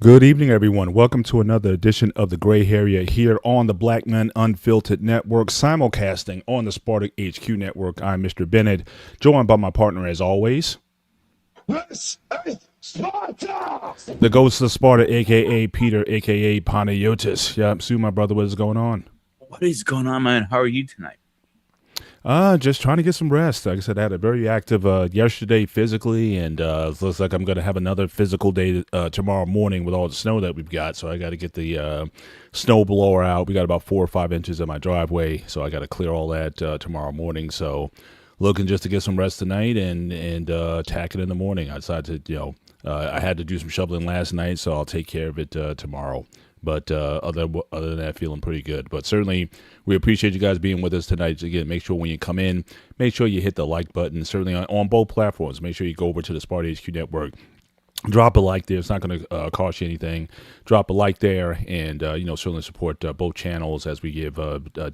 Good evening, everyone. Welcome to another edition of the Gray Area here on the Black Men Unfiltered Network, simulcasting on the Spartak HQ Network. I'm Mr. Bennett, joined by my partner, as always, This is Sparta! the Ghost of Sparta, aka Peter, aka Panayotis. Yep, Sue, my brother, what is going on? What is going on, man? How are you tonight? Just trying to get some rest. Like I said, I had a very active yesterday physically, and it looks like I'm going to have another physical day tomorrow morning with all the snow that we've got. So I got to get the snow blower out. We got about 4 or 5 inches in my driveway, so I got to clear all that tomorrow morning. So looking just to get some rest tonight and tack it in the morning. I decided to, I had to do some shoveling last night, so I'll take care of it tomorrow. But other than that, feeling pretty good. But certainly, we appreciate you guys being with us tonight. Again, make sure when you come in, make sure you hit the like button. Certainly on both platforms. Make sure you go over to the Sparta HQ Network. Drop a like there. It's not going to cost you anything. Drop a like there, and certainly support both channels as we give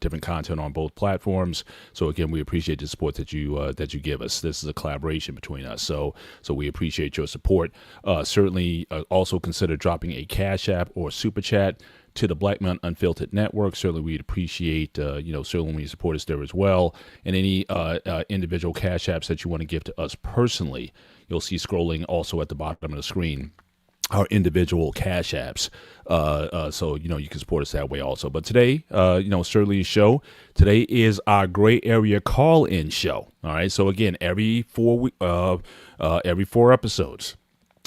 different content on both platforms. So again, we appreciate the support that you give us. This is a collaboration between us, so we appreciate your support. Certainly, also consider dropping a Cash App or Super Chat to the Black Men Unfiltered Network. Certainly, we'd appreciate, certainly when you support us there as well. And any individual Cash Apps that you want to give to us personally, you'll see scrolling also at the bottom of the screen our individual Cash Apps. So, you can support us that way also. But today, certainly a show. Today is our Gray Area call-in show. All right. So again, every 4 episodes,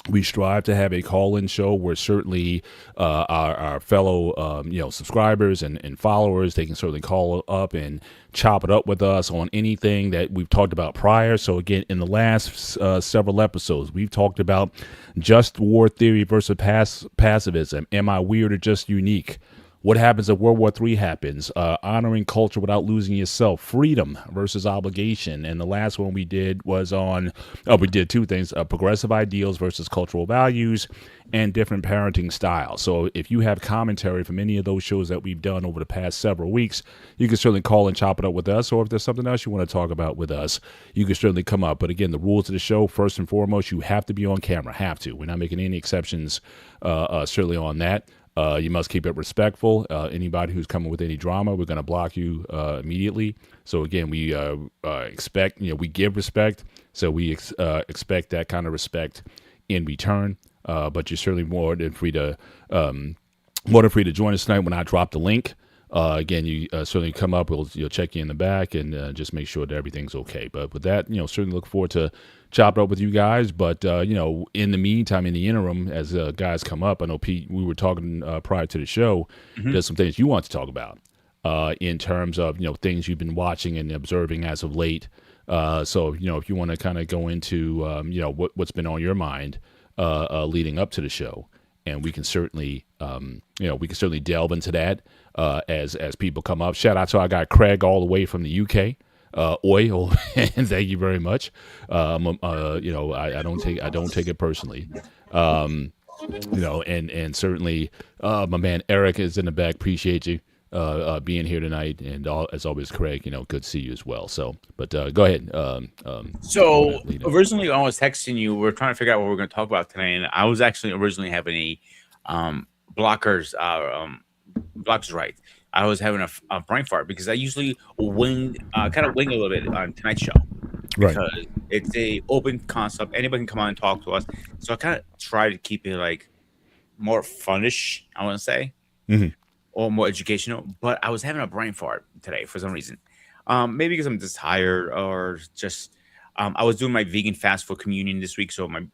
we strive to have a call-in show where certainly our fellow, subscribers and followers, they can certainly call up and chop it up with us on anything that we've talked about prior. So again, in the last several episodes, we've talked about just war theory versus pacifism. Am I weird or just unique? What happens if World War III happens? Honoring culture without losing yourself. Freedom versus obligation. And the last one we did was on, we did two things, progressive ideals versus cultural values and different parenting styles. So if you have commentary from any of those shows that we've done over the past several weeks, you can certainly call and chop it up with us. Or if there's something else you want to talk about with us, you can certainly come up. But again, the rules of the show, first and foremost, you have to be on camera. Have to. We're not making any exceptions certainly on that. You must keep it respectful. Anybody who's coming with any drama, we're going to block you immediately. So again, we expect, we give respect. So we expect that kind of respect in return. But you're certainly more than free to join us tonight when I drop the link. Again, you certainly come up. You'll check you in the back and just make sure that everything's okay. But with that, certainly look forward to chop it up with you guys. But, in the meantime, in the interim, as guys come up, I know, Pete, we were talking prior to the show, there's some things you want to talk about in terms of, things you've been watching and observing as of late. So, if you want to kind of go into, what's been on your mind leading up to the show. And we can certainly, delve into that as people come up. Shout out to our guy Craig all the way from the UK. Oi, and thank you very much. I don't take it personally. And certainly, my man Eric is in the back. Appreciate you being here tonight, and as always, Craig, good to see you as well. So, but go ahead. So originally, I was texting you. We're trying to figure out what we're going to talk about tonight, and I was actually originally having a blockers right. I was having a brain fart because I usually kind of wing a little bit on tonight's show because it's a open concept. Anybody can come on and talk to us. So I kind of try to keep it like more funnish, I want to say, or more educational. But I was having a brain fart today for some reason. Maybe because I'm just tired or just I was doing my vegan fast for communion this week, so my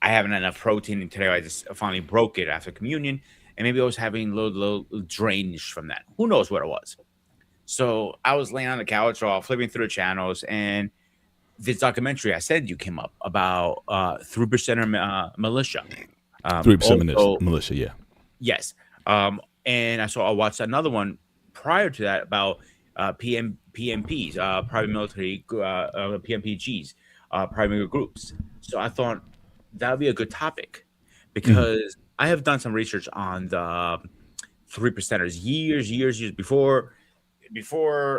I haven't had enough protein, and today I just finally broke it after communion. And maybe I was having a little drainage from that. Who knows what it was? So I was laying on the couch or flipping through the channels, and this documentary I said you came up about 3% militia. 3% militia, yeah. Yes. And I watched another one prior to that about PMPs, private military, PMPGs, private military groups. So I thought that would be a good topic because I have done some research on the 3%ers years before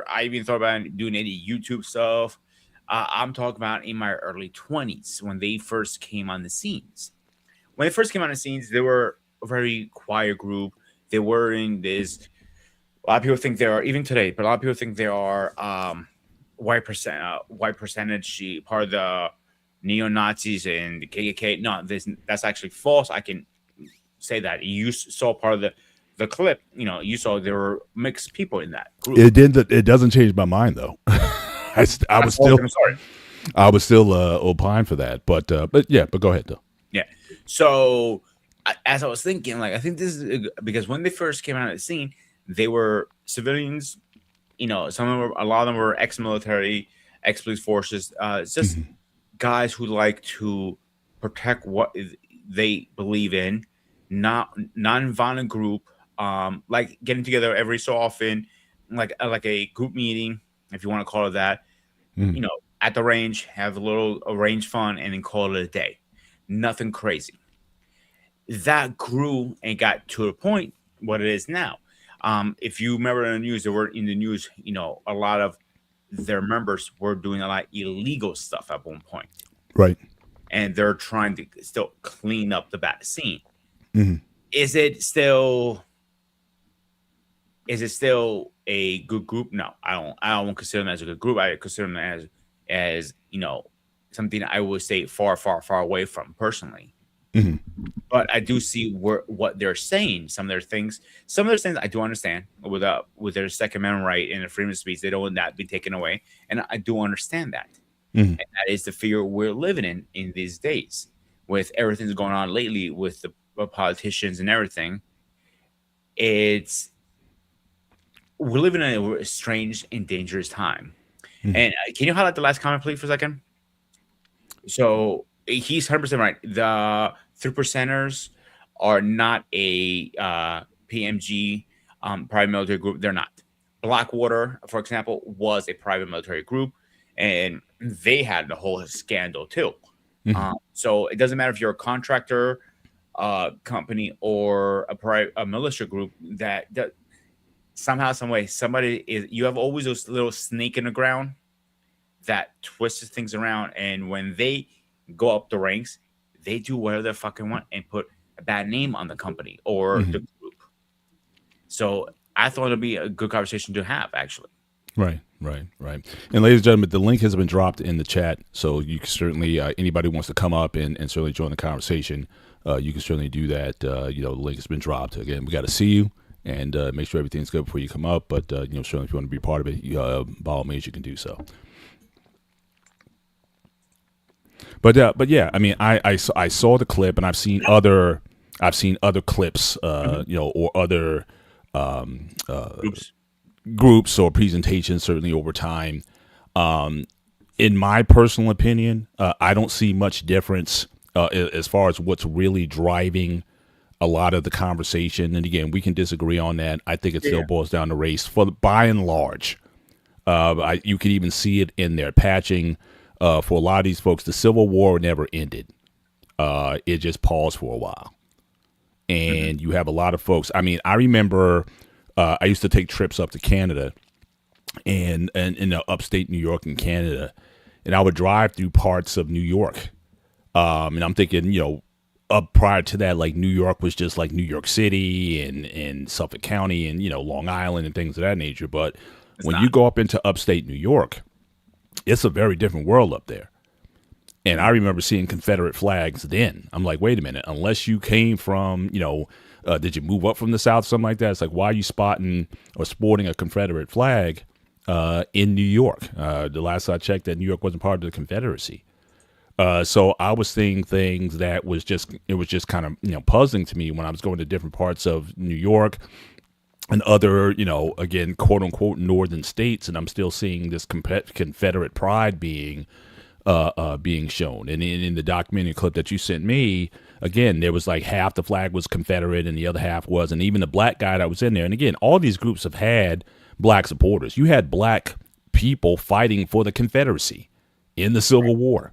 I even thought about doing any YouTube stuff. I'm talking about in my early 20s when they first came on the scenes. when they first came on the scenes, they were a very quiet group. They were in this. A lot of people think they are even today, but a lot of people think they are white percentage part of the neo Nazis and the KKK. No, that's actually false. I can say that you saw part of the clip. You know, you saw there were mixed people in that group. It doesn't change my mind though. I was still sorry. I was still opine for that, but yeah, but go ahead though. Yeah. So as I was thinking, like I think this is because when they first came out of the scene, they were civilians. You know, a lot of them were ex-military, ex-police forces. It's just guys who like to protect what they believe in, not non-violent group. Like getting together every so often, like a group meeting, if you want to call it that. You know, at the range, have a little range fun, and then call it a day. Nothing crazy. That grew and got to a point what it is now. If you remember in the news, there were in the news, you know, a lot of their members were doing a lot of illegal stuff at one point. Right. And they're trying to still clean up the bad scene. Is it still a good group? No, I don't consider them as a good group. I consider them as you know, something I would say far away from personally. But I do see what they're saying. Some of their things I do understand with their Second Amendment right and the freedom of speech. They don't want that be taken away, and I do understand that. And that is the fear we're living in these days, with everything that's going on lately with the politicians and everything. We're living in a strange and dangerous time. And can you highlight the last comment, please, for a second? So he's 100% right. The 3%ers are not a PMG private military group. They're not. Blackwater, for example, was a private military group, and they had the whole scandal too. So it doesn't matter if you're a contractor company or a militia group that somehow, some way, you have always those little snake in the ground that twists things around, and when they go up the ranks, they do whatever they fucking want and put a bad name on the company or the group. So I thought it'd be a good conversation to have, actually. Right. And ladies and gentlemen, the link has been dropped in the chat, so you can certainly anybody who wants to come up and certainly join the conversation, you can certainly do that. The link has been dropped. Again, we got to see you and make sure everything's good before you come up. But certainly if you want to be part of it, by all means, you can do so. But yeah, I mean, I saw the clip, and I've seen other clips, or other groups or presentations certainly over time. In my personal opinion, I don't see much difference as far as what's really driving a lot of the conversation. And again, we can disagree on that. I think it still boils down to race by and large. You could even see it in their patching. For a lot of these folks, the Civil War never ended. It just paused for a while. And you have a lot of folks. I mean, I remember I used to take trips up to Canada and in upstate New York and Canada, and I would drive through parts of New York. And I'm thinking, up prior to that, like New York was just like New York City and Suffolk County and, Long Island and things of that nature. But when you go up into upstate New York, it's a very different world up there. And I remember seeing Confederate flags then. I'm like, wait a minute, unless you came from, did you move up from the South, something like that? It's like, why are you spotting or sporting a Confederate flag in New York? The last I checked, that New York wasn't part of the Confederacy. So I was seeing things that was just kind of, puzzling to me when I was going to different parts of New York and other, again, quote unquote, northern states. And I'm still seeing this Confederate pride being shown. And in the documentary clip that you sent me, again, there was like half the flag was Confederate and the other half was, and even the black guy that was in there. And again, all these groups have had black supporters. You had black people fighting for the Confederacy in the Civil War.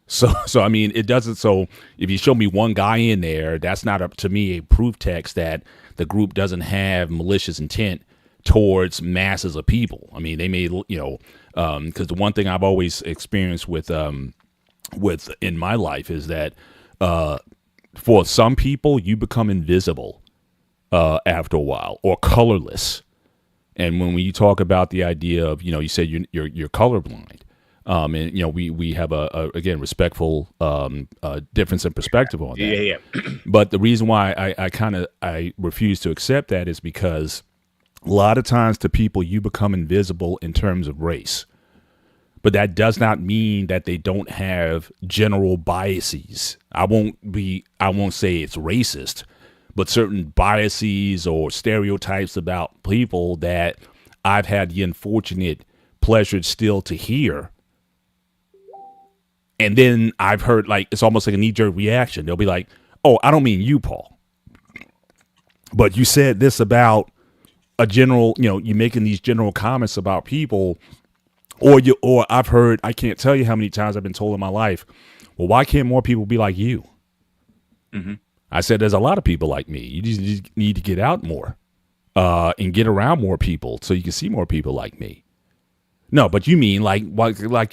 So I mean, it doesn't. So if you show me one guy in there, that's not up to me a proof text that the group doesn't have malicious intent towards masses of people. I mean, they may, because the one thing I've always experienced with in my life is that for some people, you become invisible after a while, or colorless. And when you talk about the idea of, you said you're colorblind, and we have a again respectful difference in perspective on that. Yeah. But the reason why I refuse to accept that is because a lot of times to people you become invisible in terms of race, but that does not mean that they don't have general biases. I won't say it's racist, but certain biases or stereotypes about people that I've had the unfortunate pleasure still to hear. And then I've heard, like, it's almost like a knee-jerk reaction. They'll be like, "Oh, I don't mean you, Paul, but you said this about a general, you making these general comments about people." Or I've heard, I can't tell you how many times I've been told in my life, "Well, why can't more people be like you?" Mm-hmm. I said, "There's a lot of people like me. You just need to get out more and get around more people so you can see more people like me." No, but you mean like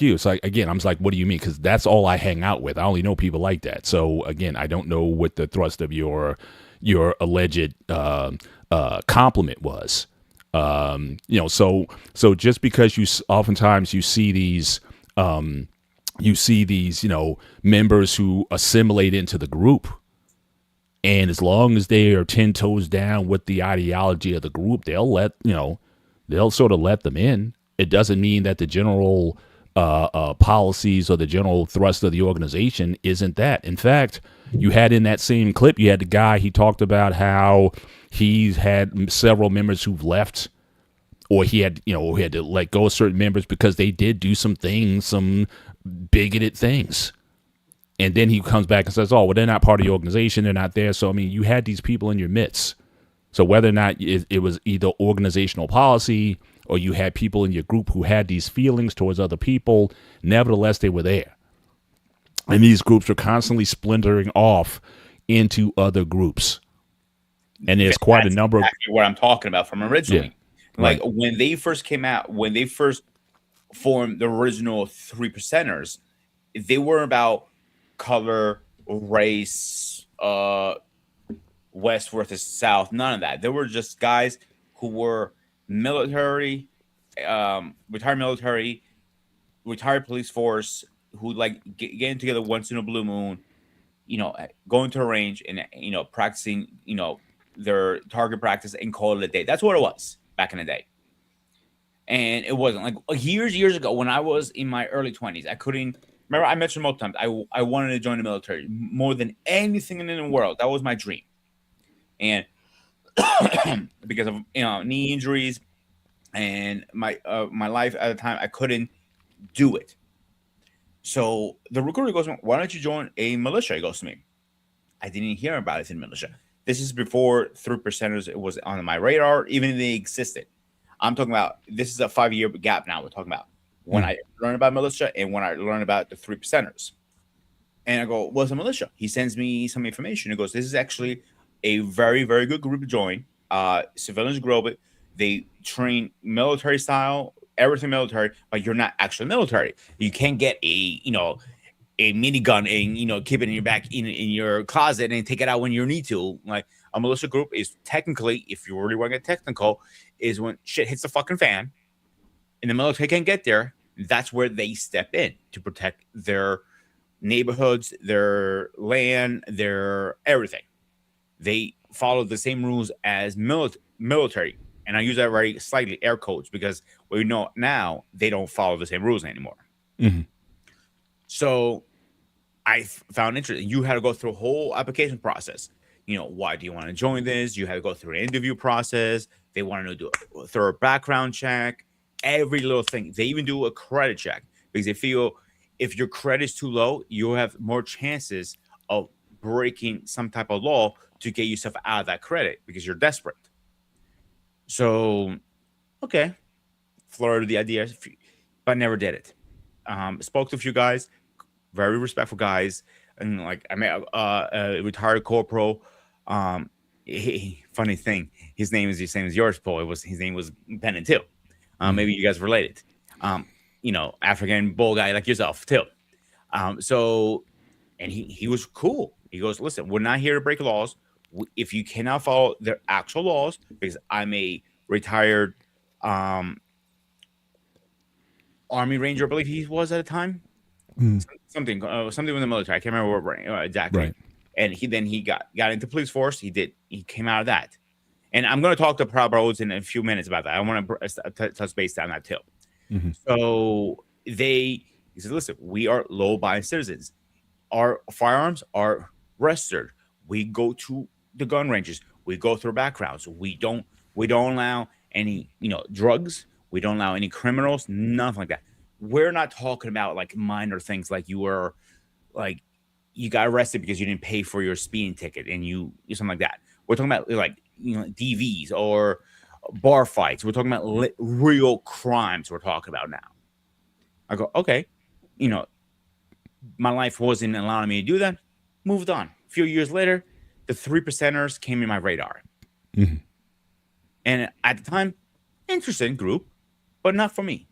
you. It's like, again, I'm just like, what do you mean? Because that's all I hang out with. I only know people like that. So again, I don't know what the thrust of your alleged compliment was. So just because oftentimes you see these members who assimilate into the group, and as long as they are 10 toes down with the ideology of the group, they'll sort of let them in. It doesn't mean that the general policies or the general thrust of the organization isn't that. In fact, you had in that same clip, you had the guy, he talked about how he's had several members who've left, or he had to let go of certain members because they did do some things, some bigoted things. And then he comes back and says, "Oh, well, they're not part of the organization. They're not there." So, I mean, you had these people in your midst. So whether or not it was either organizational policy or you had people in your group who had these feelings towards other people, nevertheless, they were there. And these groups were constantly splintering off into other groups. And there's quite a number exactly what I'm talking about from originally. Yeah, like right. when they first came out, when they first formed the original 3%ers, they weren't about color, race, West versus South, none of that. They were just guys who were military, retired military, retired police force, who like getting together once in a blue moon, going to a range and practicing, their target practice and call it a day. That's what it was back in the day. And it wasn't like years ago when I was in my early 20s. I couldn't remember. I mentioned multiple times. I wanted to join the military more than anything in the world. That was my dream. And because of knee injuries and my life at the time, I couldn't do it. So the recruiter goes, "Why don't you join a militia?" He goes to me. I didn't hear about it in militia. This is before 3%ers it was on my radar, even if they existed. I'm talking about, this is a 5-year gap now. We're talking about when I learned about militia and when I learned about the 3%ers. And I go, "What's a militia?" He sends me some information. He goes, "This is actually a very, very good group to join. Civilians grow it. They train military style, everything military, but you're not actually military. You can't get a minigun and keep it in your back in your closet and take it out when you need to. Like a militia group is technically, if you really want to get technical, is when shit hits the fucking fan and the military can't get there. That's where they step in to protect their neighborhoods, their land, their everything. They follow the same rules as military. And I use that very slightly air quotes because we know now they don't follow the same rules anymore. Mm-hmm. So I found interesting. You had to go through a whole application process. Why do you want to join this? You had to go through an interview process. They wanted to do a thorough background check, every little thing. They even do a credit check because they feel if your credit is too low, you have more chances of breaking some type of law to get yourself out of that credit because you're desperate. So, okay, floated the idea, but never did it. Spoke to a few guys, very respectful guys, and like I met a retired corporal. Funny thing, his name is the same as yours, Paul. His name was Bennett too. Maybe you guys related. African bull guy like yourself too. So, and he was cool. He goes, listen, we're not here to break laws. If you cannot follow their actual laws, because I'm a retired Army Ranger, I believe he was at the time. Something with the military. I can't remember what exactly. Right. And he got into police force. He came out of that. And I'm going to talk to Proud Bros in a few minutes about that. I want to touch base on that too. Mm-hmm. So he said, listen, we are law-abiding citizens. Our firearms are registered. We go to the gun ranges. We go through backgrounds. We don't allow any, drugs. We don't allow any criminals, nothing like that. We're not talking about like minor things like you got arrested because you didn't pay for your speeding ticket and you something like that. We're talking about like, DVs or bar fights. We're talking about real crimes we're talking about now. I go, okay, my life wasn't allowing me to do that. Moved on. A few years later, the 3%ers came in my radar. Mm-hmm. And at the time, interesting group, but not for me.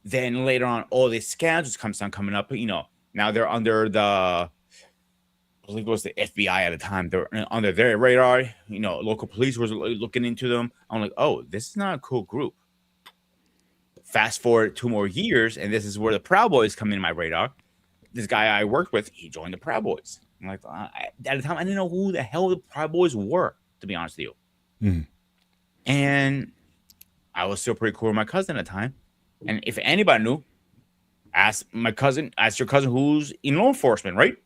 Then later on, all these scandals coming up. Now they're under I believe it was the FBI at the time. They're under their radar. Local police was looking into them. I'm like, oh, this is not a cool group. Fast forward 2 more years, and this is where the Proud Boys come in my radar. This guy I worked with, he joined the Proud Boys. I'm like, at the time, I didn't know who the hell the Proud Boys were, to be honest with you. Mm-hmm. And I was still pretty cool with my cousin at the time. And if anybody knew, ask your cousin who's in law enforcement, right?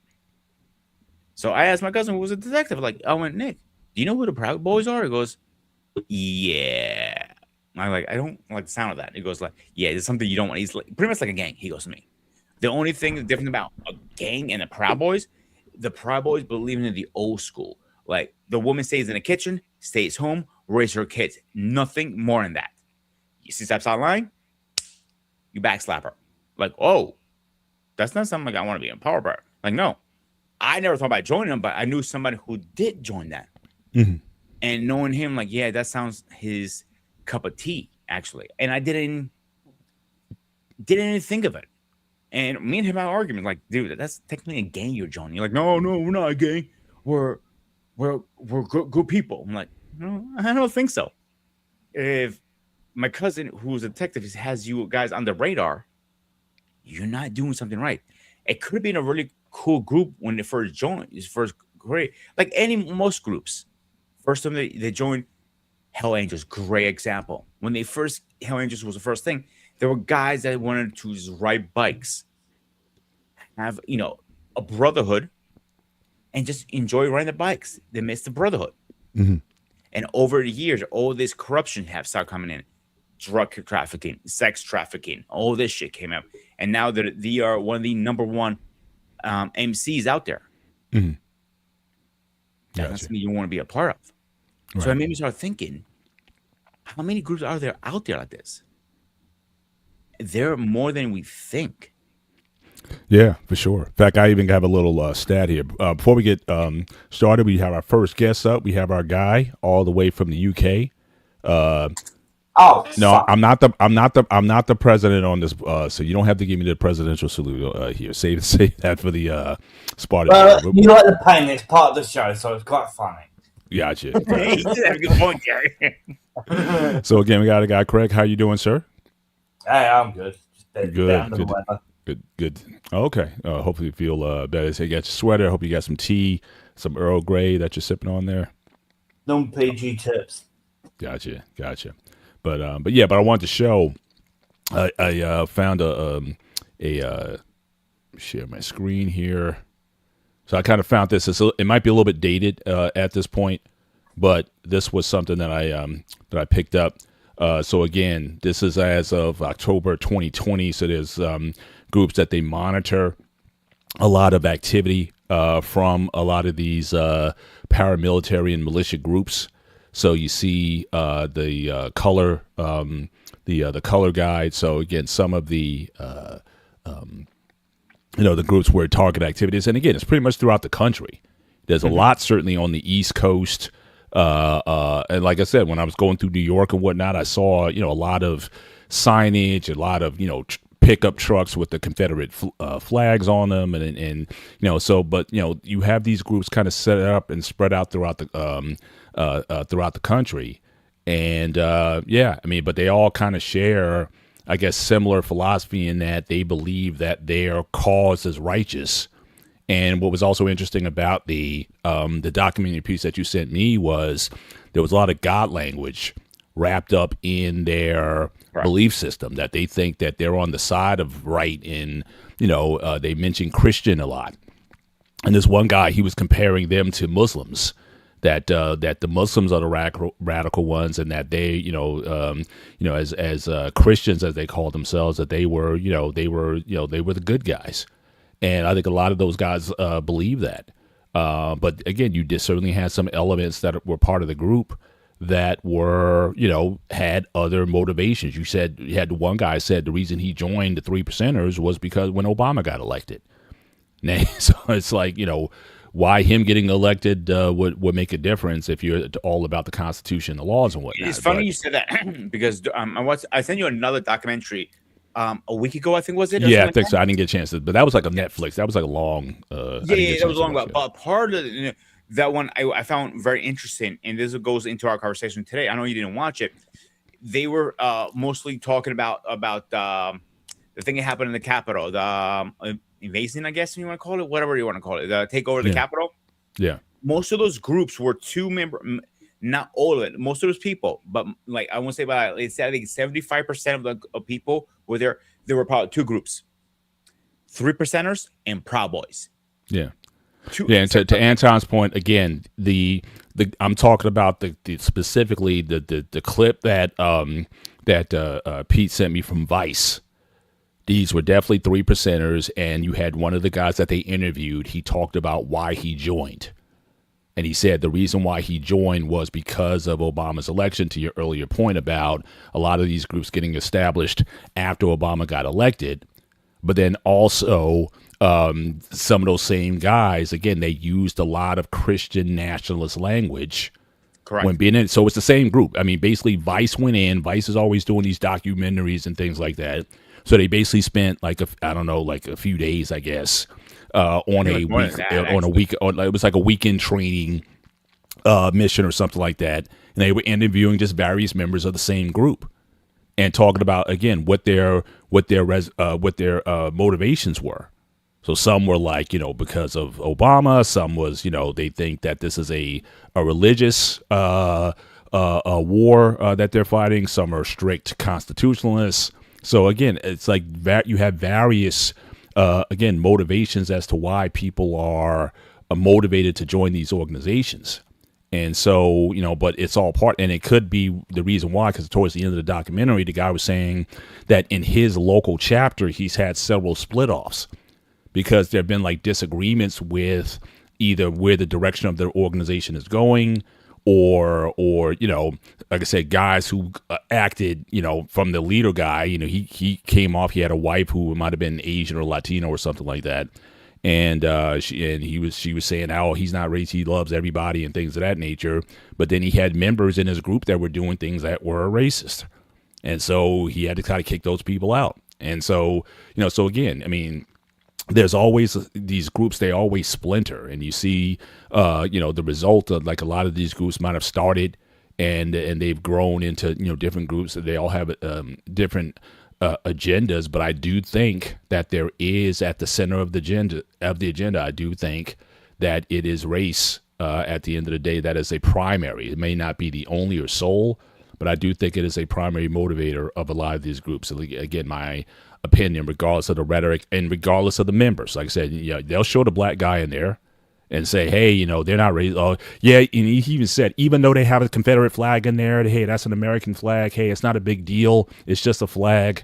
So I asked my cousin who was a detective. I went, Nick, do you know who the Proud Boys are? He goes, yeah. I don't like the sound of that. He goes yeah, there's something you don't want. He's pretty much like a gang. He goes to me. The only thing that's different about a gang and the Proud Boys believe in the old school. Like the woman stays in the kitchen, stays home, raise her kids. Nothing more than that. She steps out of line, you backslap her. Oh, that's not something I want to be in power bar. No, I never thought about joining them, but I knew somebody who did join that. Mm-hmm. And knowing him, yeah, that sounds his cup of tea, actually. And I didn't even think of it. And me and him had an argument, dude, that's technically a gang you're joining. You're like, no, we're not a gang. We're good people. I'm like, no, I don't think so. If my cousin, who's a detective, has you guys on the radar, you're not doing something right. It could have been a really cool group when they first joined. It's first great. Like most groups. First time they joined, Hell Angels, great example. When Hell Angels was the first thing, there were guys that wanted to just ride bikes, have, a brotherhood, and just enjoy riding the bikes. They missed the brotherhood. Mm-hmm. And over the years, all this corruption have started coming in. Drug trafficking, sex trafficking, all this shit came up. And now they are one of the number one MCs out there. Mm-hmm. That's something you want to be a part of. Right. So it made me start thinking, how many groups are there out there like this? There are more than we think. Yeah, for sure. In fact, I even have a little stat here. Before we get started, we have our first guest up. We have our guy all the way from the UK. No, I'm not the president on this. So you don't have to give me the presidential salute here. Save that for the Spartan. Well, you like the pain. It's part of the show, so it's quite funny. Gotcha. You did have a good point, Gary. So again, we got a guy, Craig. How you doing, sir? Hey, I'm good. Good. Okay. Hopefully you feel better. So you got your sweater. I hope you got some tea, some Earl Grey that you're sipping on there. Non-PG tips. Gotcha. But I wanted to show. I found share my screen here. So I kind of found this. It might be a little bit dated at this point, but this was something that I picked up. So again, this is as of October 2020. So there's groups that they monitor a lot of activity from a lot of these paramilitary and militia groups. So you see the color, the color guide. So again, some of the the groups where target activities, and again, it's pretty much throughout the country. There's a lot certainly on the East Coast. And like I said, when I was going through New York and whatnot, I saw, a lot of signage, a lot of, pickup trucks with the Confederate flags on them, and so but you have these groups kind of set up and spread out throughout the country, and I mean, but they all kind of share, I guess, similar philosophy in that they believe that their cause is righteous. And what was also interesting about the documentary piece that you sent me was there was a lot of God language wrapped up in their belief system, that they think that they're on the side of right. And they mentioned Christian a lot. And this one guy, he was comparing them to Muslims, that the Muslims are the radical ones, and that they, as Christians, as they call themselves, that they were the good guys. And I think a lot of those guys believe that. But again, you certainly had some elements that were part of the group that were, had other motivations. You had one guy said the reason he joined the 3%ers was because when Obama got elected. So it's like, why him getting elected would make a difference if you're all about the Constitution, the laws, and whatnot. It's funny you said that because I sent you another documentary a week ago, I think, was it? Yeah, I think so. I didn't get a chance to, but that was like a Netflix. That was like a long. That was long. But part of that one I found very interesting, and this goes into our conversation today. I know you didn't watch it. They were mostly talking about the thing that happened in the Capitol, the invasion, I guess you want to call it, whatever you want to call it, the takeover of the Capitol. Yeah, most of those groups were not all of it, most of those people, but like I won't say about I think 75% of people were there. There were probably two groups: 3%ers and Proud Boys. Yeah, and to Anton's point again, I'm talking about the specifically the clip that Pete sent me from Vice. These were definitely 3%ers, and you had one of the guys that they interviewed. He talked about why he joined. And he said the reason why he joined was because of Obama's election, to your earlier point about a lot of these groups getting established after Obama got elected. But then also some of those same guys, again, they used a lot of Christian nationalist language. Correct. When being in. So it's the same group. I mean, basically, Vice went in. Vice is always doing these documentaries and things like that. So they basically spent like a few days, I guess, on a week. It was like a weekend training mission or something like that, and they were interviewing just various members of the same group and talking about again what their motivations were. So some were like because of Obama. Some was they think that this is a religious war that they're fighting. Some are strict constitutionalists. So again, it's like you have various motivations as to why people are motivated to join these organizations. And so, but it's all part, and it could be the reason why, because towards the end of the documentary, the guy was saying that in his local chapter, he's had several split offs because there have been like disagreements with either where the direction of their organization is going, or like I said, guys who acted, from the leader guy, he came off, he had a wife who might have been Asian or Latino or something like that. And she was saying, oh, he's not racist, he loves everybody and things of that nature. But then he had members in his group that were doing things that were racist. And so he had to kind of kick those people out. And so, so again, I mean, there's always these groups, they always splinter, and you see, the result of like a lot of these groups might have started and they've grown into, different groups that they all have different agendas. But I do think that there is at the center of the agenda, I do think that it is race. At the end of the day, that is a primary. It may not be the only or sole, but I do think it is a primary motivator of a lot of these groups. Again, my opinion, regardless of the rhetoric and regardless of the members. Like I said, they'll show the black guy in there and say, hey, they're not racist. Oh, yeah, and he even said, even though they have a Confederate flag in there, hey, that's an American flag. Hey, it's not a big deal. It's just a flag,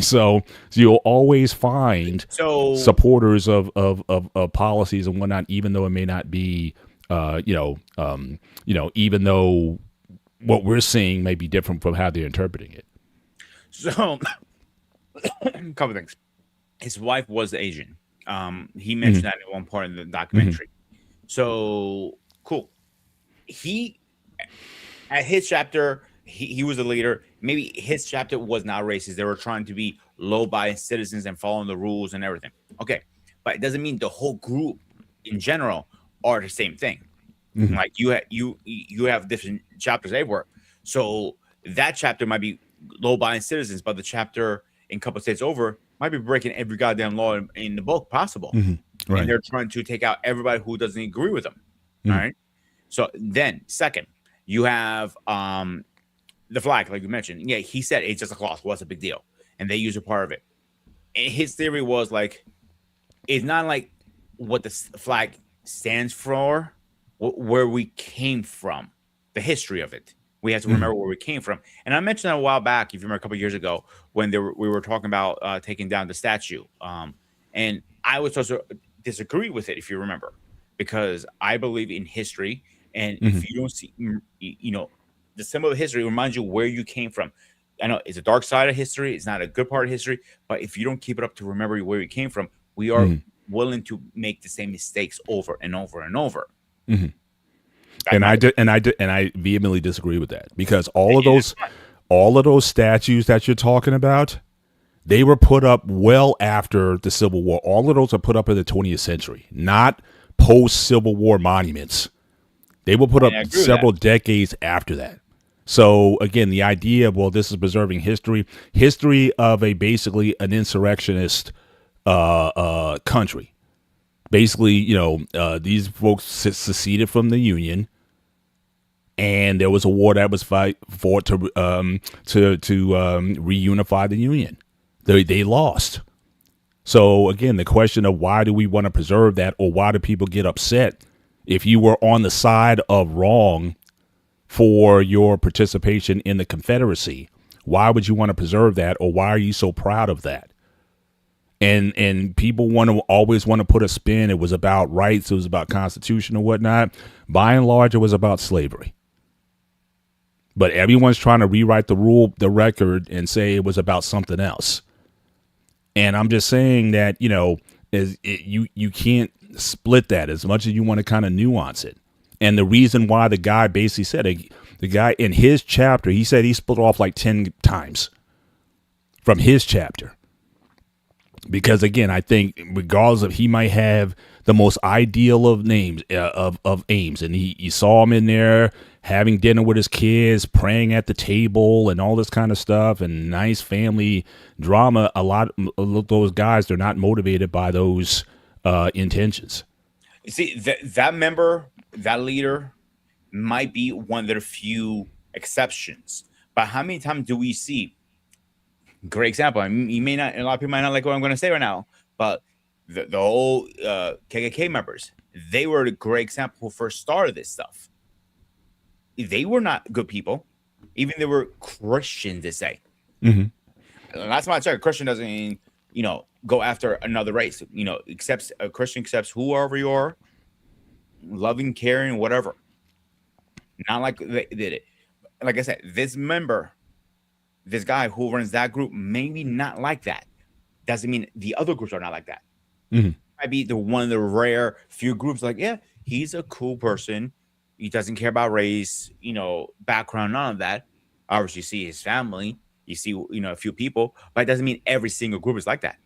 So you'll always find supporters of policies and whatnot, even though it may not be, even though what we're seeing may be different from how they're interpreting it. So, a couple things. His wife was Asian. He mentioned that at one point in the documentary. So cool. He, at his chapter, he was a leader. maybe his chapter was not racist. They were trying to be law-abiding citizens and following the rules and everything. Okay, but it doesn't mean the whole group in general are the same thing. Mhm. Like you have different chapters everywhere. So that chapter might be law-abiding citizens, but the chapter in a couple states over might be breaking every goddamn law in the book possible. Mhm. And Right. they're trying to take out everybody who doesn't agree with them. All Mhm. right. So then, second, you have the flag, like you mentioned. Yeah, he said it's just a cloth. What's a big deal? And they use a part of it. And his theory was like, it's not like what the flag stands for, where we came from, the history of it. We have to remember where we came from. And I mentioned that a while back, if you remember a couple of years ago, when we were talking about taking down the statue. And I was also disagree with it, if you remember, because I believe in history. And Mhm. if you don't see, the symbol of history reminds you where you came from. I know it's a dark side of history. It's not a good part of history. But if you don't keep it up to remember where you came from, we are Mhm. willing to make the same mistakes over and over and over. Mhm. That's And my I vehemently disagree with that, because opinion. That's fine. all of those statues that you're talking about, they were put up well after the Civil War. All of those are put up in the 20th century, not post Civil War monuments. They were put up And I agree with several decades after that. So again, the idea of, well, this is preserving history of a basically an insurrectionist country. Basically, these folks seceded from the Union, and there was a war that was fought to reunify the Union. They lost. So again, the question of why do we want to preserve that, or why do people get upset if you were on the side of wrong for your participation in the Confederacy? Why would you want to preserve that, or why are you so proud of that? And people always want to put a spin. It was about rights. It was about Constitution or whatnot. By and large, it was about slavery. But everyone's trying to rewrite the record, and say it was about something else. And I'm just saying that, you can't split that as much as you want to kind of nuance it. And the reason why the guy basically said it, the guy in his chapter, he said he split off like 10 times from his chapter. Because again, I think regardless of, he might have the most ideal of names of aims, and you saw him in there having dinner with his kids, praying at the table, and all this kind of stuff, and nice family drama. A lot of those guys, they're not motivated by those intentions. You see, that member, that leader, might be one of the few exceptions. But how many times do we see? Great example. I mean, you may not, a lot of people might not like what I'm going to say right now, but the whole KKK members, they were the great example who first started this stuff. They were not good people, even they were Christians, they say. Last time I checked, a Christian doesn't mean, go after another race. A Christian accepts whoever you are, loving, caring, whatever. Not like they did it. Like I said, this guy who runs that group, maybe not like that. Doesn't mean the other groups are not like that. Might be the one of the rare few groups like, yeah, he's a cool person. He doesn't care about race, background, none of that. Obviously, you see his family, you see, a few people, but it doesn't mean every single group is like that.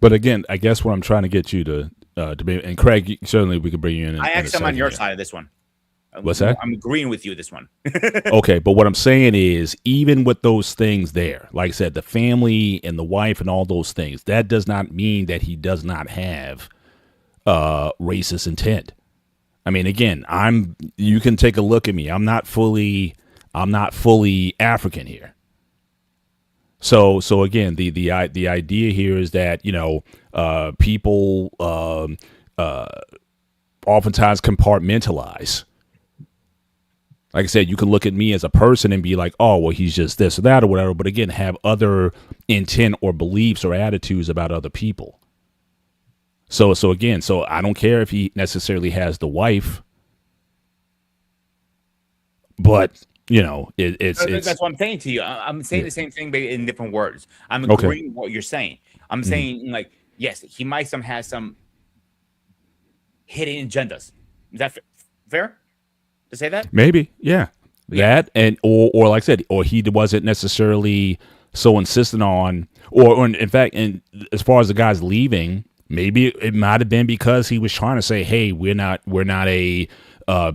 But again, I guess what I'm trying to get you to debate, and Craig, certainly we could bring you in. I actually am on your side of this one. What's that? I'm agreeing with you this one. Okay, but what I'm saying is, even with those things there, like I said, the family and the wife and all those things, that does not mean that he does not have racist intent. I mean, again, you can take a look at me. I'm not fully African here. So again, the idea here is that, people oftentimes compartmentalize. Like I said, you can look at me as a person and be like, oh, well, he's just this or that or whatever. But again, have other intent or beliefs or attitudes about other people. So I don't care if he necessarily has the wife, but it's that's what I'm saying to you. I'm saying the same thing, but in different words. I'm Okay. agreeing with what you're saying. I'm saying, like, yes, he might have some hidden agendas. Is that fair to say that? maybe, yeah. That and or like I said, or he wasn't necessarily so insistent on, or in fact, and as far as the guys leaving, maybe it might have been because he was trying to say, hey, we're not a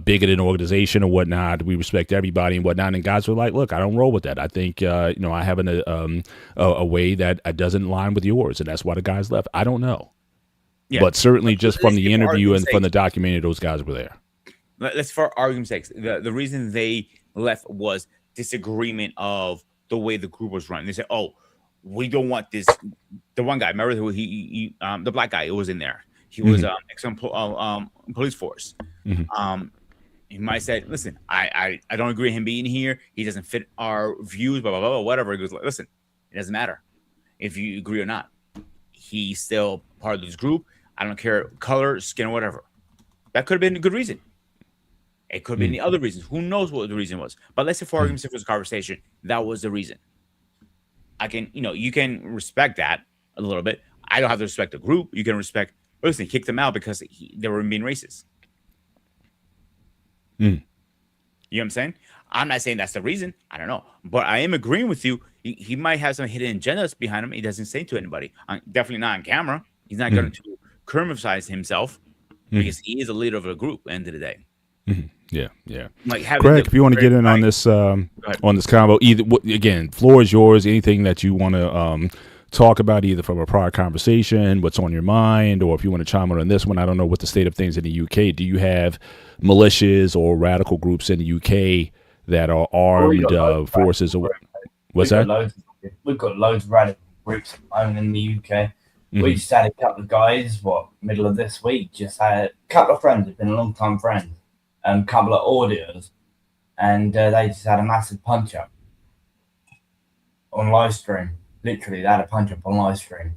bigoted organization or whatnot. We respect everybody and whatnot. And guys were like, look, I don't roll with that. I think I have a way that doesn't align with yours, and that's why the guys left. I don't know, but certainly just from the interview and from the documentary, those guys were there. Let's, for argument's sake, the reason they left was disagreement of the way the group was run. They said, "Oh, we don't want this." The one guy, remember who the black guy who was in there. He was police force. He might say, "Listen, I don't agree with him being here. He doesn't fit our views." Blah blah blah. Whatever. He goes, "Listen, it doesn't matter if you agree or not. He's still part of this group. I don't care color, skin, or whatever." That could have been a good reason. It could have been the other reasons. Who knows what the reason was? But let's say for argument's sake, it was a conversation. That was the reason. I can, you can respect that a little bit. I don't have to respect the group. You can respect. Listen, kick them out because they were being racist. You know what I'm saying? I'm not saying that's the reason. I don't know, but I am agreeing with you. He might have some hidden agendas behind him. He doesn't say to anybody. Definitely not on camera. He's not going to criminalize himself because he is a leader of a group. At the end of the day. Yeah. Like Greg, if you want to get in on this combo, again, floor is yours. Anything that you want to talk about, either from a prior conversation, what's on your mind, or if you want to chime in on this one. I don't know what the state of things in the UK. Do you have militias or radical groups in the UK that are armed forces? What's that? We've got loads of radical groups in the UK. We just had a couple of guys, middle of this week, just had a couple of friends, have been a long time friends, a couple of audios, and they just had a massive punch up on live stream. Literally, they had a punch up on live stream.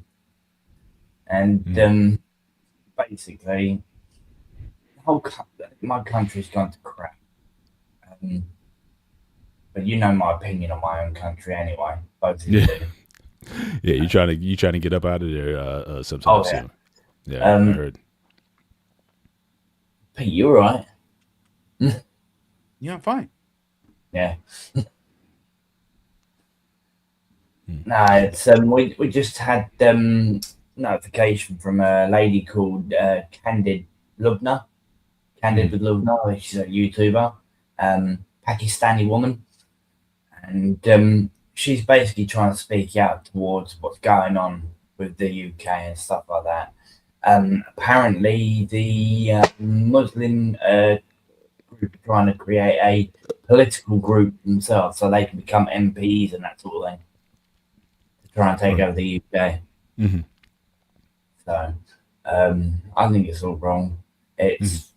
And basically, my country's gone to crap. But you know my opinion on my own country anyway. Both of you do. Yeah, you trying to get up out of there sometime soon. Yeah, I heard. Pete, you all right? Yeah, I'm fine. Yeah. No, it's we just had notification from a lady called Candid Lubna. Candid with Lubna, she's a YouTuber, Pakistani woman, and she's basically trying to speak out towards what's going on with the UK and stuff like that. Apparently, the Muslim group are trying to create a political group themselves so they can become MPs and that sort of thing to try and take over the UK. So, I think it's all wrong. It's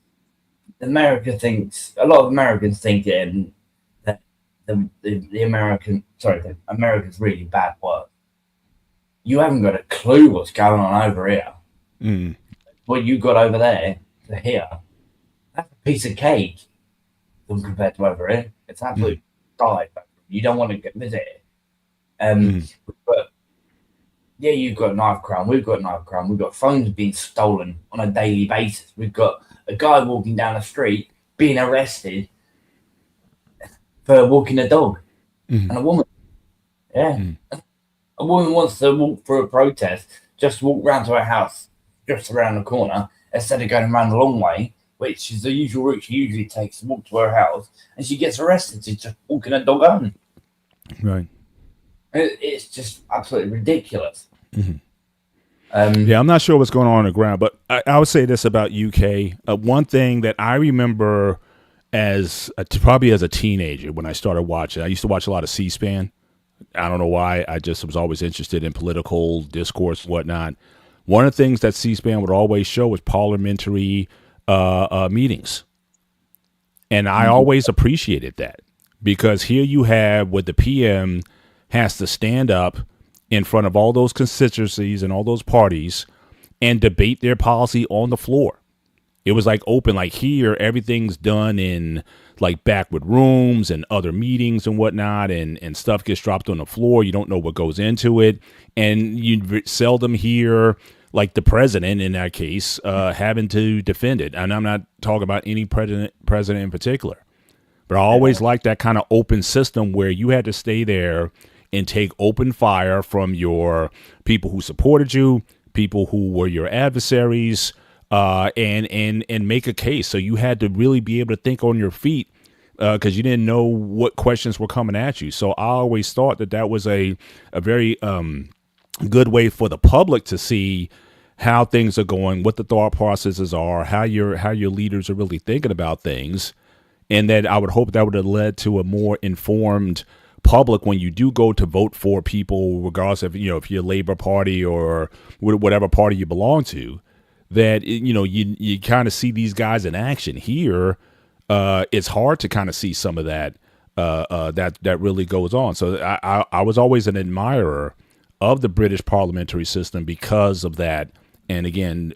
America thinks, a lot of Americans think that the America's really bad work. You haven't got a clue what's going on over here. What you got over there to here, that's a piece of cake compared to over here. It's absolute dive. You don't want to visit it. But yeah, you've got knife crime. We've got knife crime. We've got phones being stolen on a daily basis. We've got a guy walking down the street being arrested for walking a dog, and a woman. Yeah, a woman wants to walk for a protest, just walk round to her house, just around the corner, instead of going around the long way, which is the usual route she usually takes to walk to her house, and she gets arrested. She's just walking a dog home. Right. It's just absolutely ridiculous. Yeah, I'm not sure what's going on the ground, but I would say this about UK. One thing that I remember probably as a teenager when I started watching, I used to watch a lot of C-SPAN. I don't know why. I just was always interested in political discourse and whatnot. One of the things that C-SPAN would always show was parliamentary meetings. And I always appreciated that because here you have what the PM has to stand up in front of all those constituencies and all those parties and debate their policy on the floor. It was like open, like here, everything's done in like backward rooms and other meetings and whatnot, and stuff gets dropped on the floor. You don't know what goes into it. And you seldom hear like the president in that case having to defend it. And I'm not talking about any president in particular. But I always liked that kind of open system where you had to stay there and take open fire from your people who supported you, people who were your adversaries, and make a case. So you had to really be able to think on your feet because you didn't know what questions were coming at you. So I always thought that was a very good way for the public to see how things are going, what the thought processes are, how your leaders are really thinking about things. And then I would hope that would have led to a more informed public when you do go to vote for people, regardless of, if you're Labor Party or whatever party you belong to, that, you kind of see these guys in action. Here, it's hard to kind of see some of that that really goes on. So I was always an admirer of the British parliamentary system because of that. And again,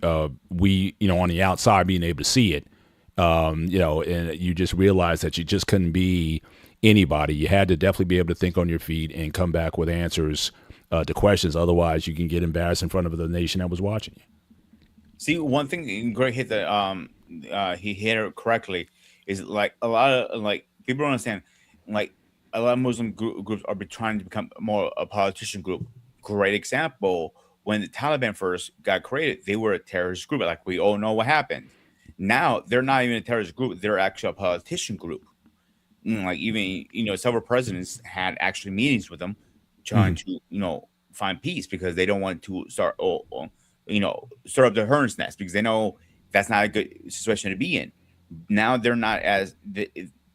we, on the outside being able to see it, and you just realize that you just couldn't be anybody. You had to definitely be able to think on your feet and come back with answers to questions. Otherwise, you can get embarrassed in front of the nation that was watching you. See, one thing Greg hit that he hit it correctly is like a lot of like people don't understand, like a lot of Muslim groups are trying to become more a politician group. Great example, when the Taliban first got created, they were a terrorist group. Like we all know what happened. Now they're not even a terrorist group; they're actually a politician group. Like even several presidents had actually meetings with them, trying to find peace because they don't want to start stir up the hornet's nest because they know that's not a good situation to be in. Now they're not as they're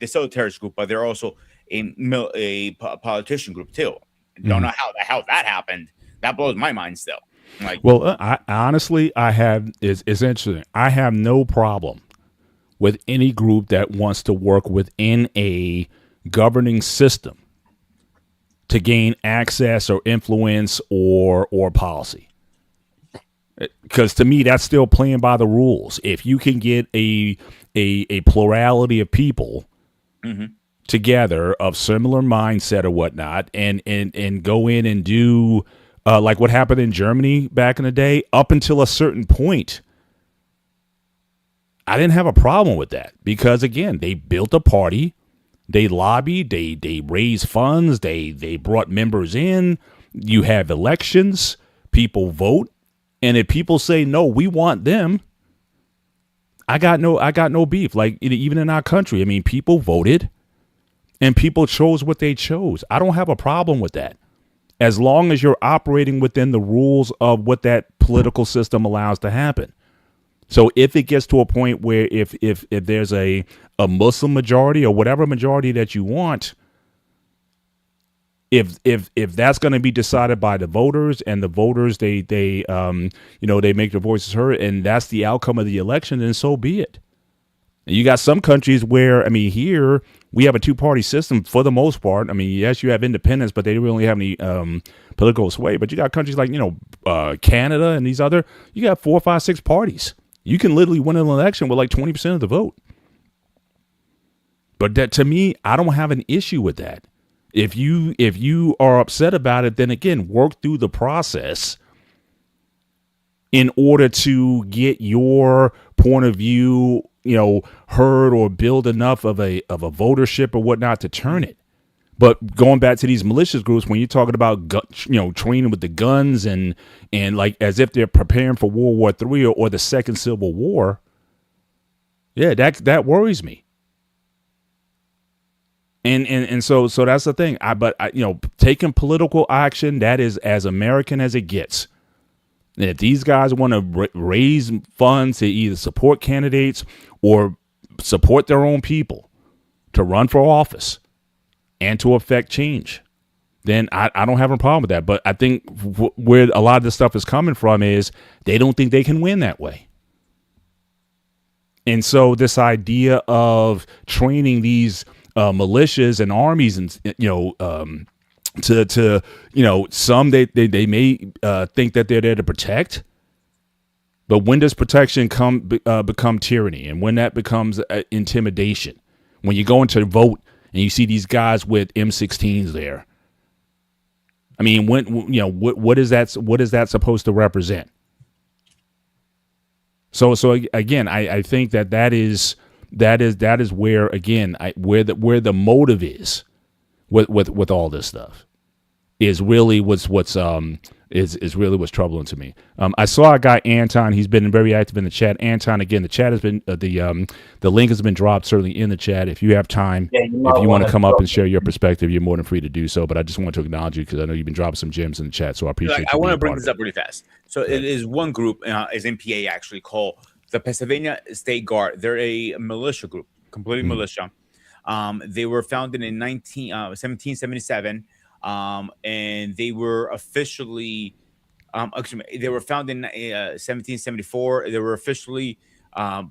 still a terrorist group, but they're also a politician group too. Don't know how that happened. That blows my mind still. Like, well, I honestly, it's interesting. I have no problem with any group that wants to work within a governing system to gain access or influence or policy. Because to me, that's still playing by the rules. If you can get a plurality of people together of similar mindset or whatnot, and go in and do like what happened in Germany back in the day, up until a certain point, I didn't have a problem with that because again, they built a party, they lobbied, they raised funds, they brought members in. You have elections, people vote, and if people say no, we want them. I got no beef. Like even in our country, I mean, people voted, and people chose what they chose. I don't have a problem with that, as long as you're operating within the rules of what that political system allows to happen. So if it gets to a point where if there's a Muslim majority or whatever majority that you want, if that's going to be decided by the voters, and the voters they make their voices heard, and that's the outcome of the election, then so be it. You got some countries where, I mean, here we have a two-party system for the most part. I mean, yes, you have independents, but they don't really have any political sway. But you got countries like, Canada and these other, you got 4, 5, 6 parties. You can literally win an election with like 20% of the vote. But that, to me, I don't have an issue with that. If you are upset about it, then again, work through the process in order to get your point of view, heard, or build enough of a votership or whatnot to turn it. But going back to these malicious groups, when you're talking about training with the guns and like as if they're preparing for World War III or the Second Civil War, yeah, that worries me. And so that's the thing. But taking political action, that is as American as it gets. And if these guys want to raise funds to either support candidates or support their own people to run for office and to affect change, then I don't have a problem with that. But I think where a lot of this stuff is coming from is they don't think they can win that way. And so this idea of training these militias and armies and, some they may think that they're there to protect. But when does protection become tyranny? And when that becomes intimidation? When you go into vote and you see these guys with M16s there. I mean, what is that supposed to represent? So again, I think that is that is where, again, where the motive is with all this stuff is really is really what's troubling to me. I saw a guy, Anton. He's been very active in the chat. Anton, again, the chat has been the link has been dropped certainly in the chat. If you have time, if you want to come up and share your perspective, you're more than free to do so. But I just want to acknowledge you because I know you've been dropping some gems in the chat, so I appreciate. I want to bring this up really fast. So it is one group is MPA actually called the Pennsylvania State Guard. They're a militia group, completely militia. They were founded in 1777. And they were officially, they were founded in 1774. They were officially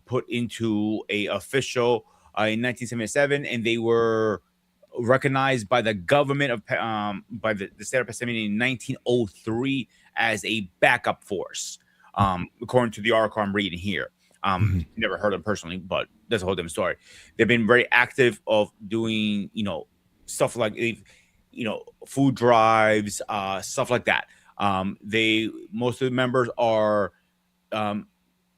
put into a official in 1977, and they were recognized by the government of by the state of Pennsylvania in 1903 as a backup force. According to the article I'm reading here. Never heard of them personally, but that's a whole different story. They've been very active of doing, stuff like food drives, stuff like that. Most of the members are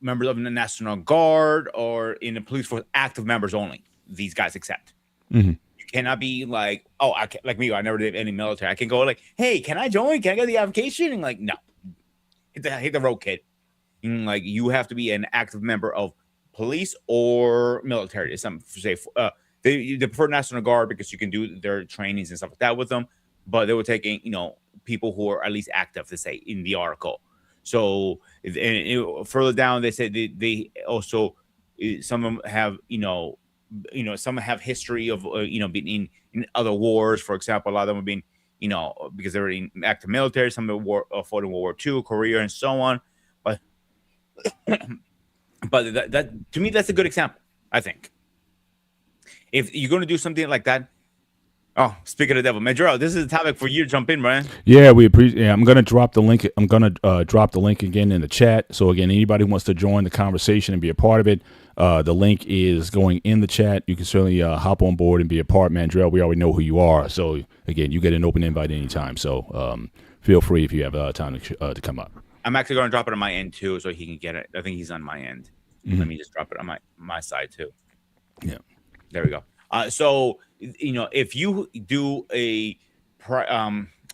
members of the National Guard or in the police force, active members only. These guys accept. You cannot be like, oh, I can't, like me. I never did any military. I can go like, hey, can I join? Can I get the application? And like, no, hit the road, kid. And like, you have to be an active member of police or military. Some say they prefer National Guard because you can do their trainings and stuff like that with them. But they were taking, people who are at least active, to say in the article. So further down, they said they also some of them have some have history of being in other wars. For example, a lot of them have been because they were in active military. Some of them fought in World War II, Korea, and so on. But that to me, that's a good example. I think if you're going to do something like that. Oh, speaking of the devil, man, Gerald, this is a topic for you to jump in, man. Yeah, we appreciate. Yeah, I'm going to drop the link. I'm going to drop the link again in the chat. So again, anybody who wants to join the conversation and be a part of it, the link is going in the chat. You can certainly hop on board and be a part, man. Gerald, we already know who you are. So again, you get an open invite anytime. So feel free if you have time to come up. I'm actually going to drop it on my end too, so he can get it. I think he's on my end. Let me just drop it on my side too. Yeah, there we go. So if you do a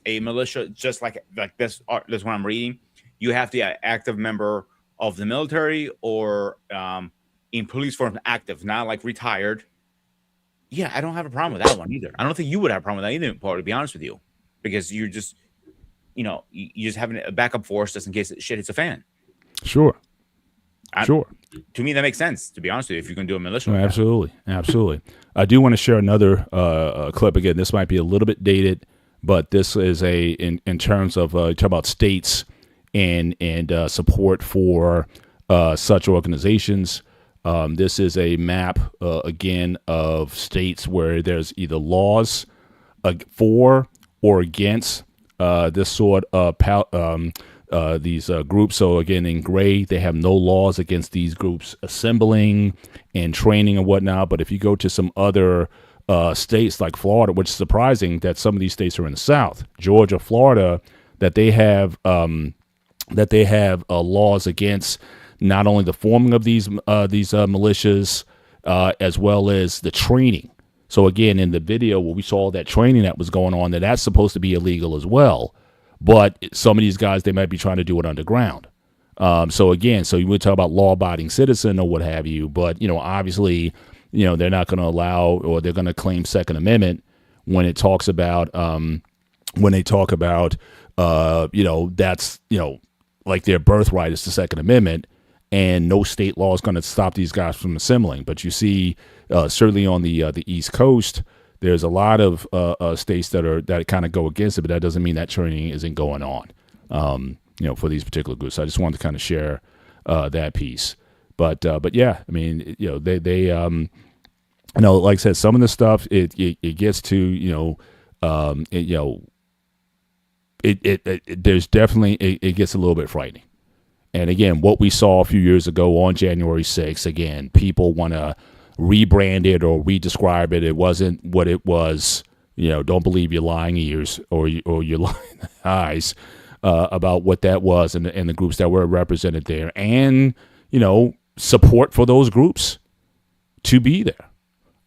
militia just like this one I'm reading, you have to be an active member of the military or in police force active, not like retired. Yeah, I don't have a problem with that one either. I don't think you would have a problem with that either, Paul, to be honest with you, because you're just you just having a backup force just in case shit hits a fan. Sure. Sure. To me, that makes sense, to be honest with you, if you can do a militia. No, absolutely. Absolutely. I do want to share another clip. Again, this might be a little bit dated, but this is in terms of talk about states and support for such organizations. This is a map, again, of states where there's either laws for or against this sort of these groups. So again, in gray, they have no laws against these groups assembling and training and whatnot. But if you go to some other states like Florida, which is surprising that some of these states are in the South, Georgia, Florida, that they have laws against not only the forming of these militias as well as the training. So again, in the video where we saw that training that was going on, that's supposed to be illegal as well. But some of these guys, they might be trying to do it underground. So you would talk about law-abiding citizen or what have you, but obviously, they're not going to allow, or they're going to claim Second Amendment when it talks about that's like their birthright is the Second Amendment, and no state law is going to stop these guys from assembling. But you see, certainly on the East Coast, there's a lot of states that kind of go against it, but that doesn't mean that training isn't going on, for these particular groups. So I just wanted to kind of share that piece. But yeah, I mean, they like I said, some of the stuff it gets to there's definitely it gets a little bit frightening. And again, what we saw a few years ago on January 6th, again, people want to rebrand it or redescribe it. It wasn't what it was. Don't believe your lying ears or your lying eyes about what that was and the groups that were represented there, and support for those groups to be there.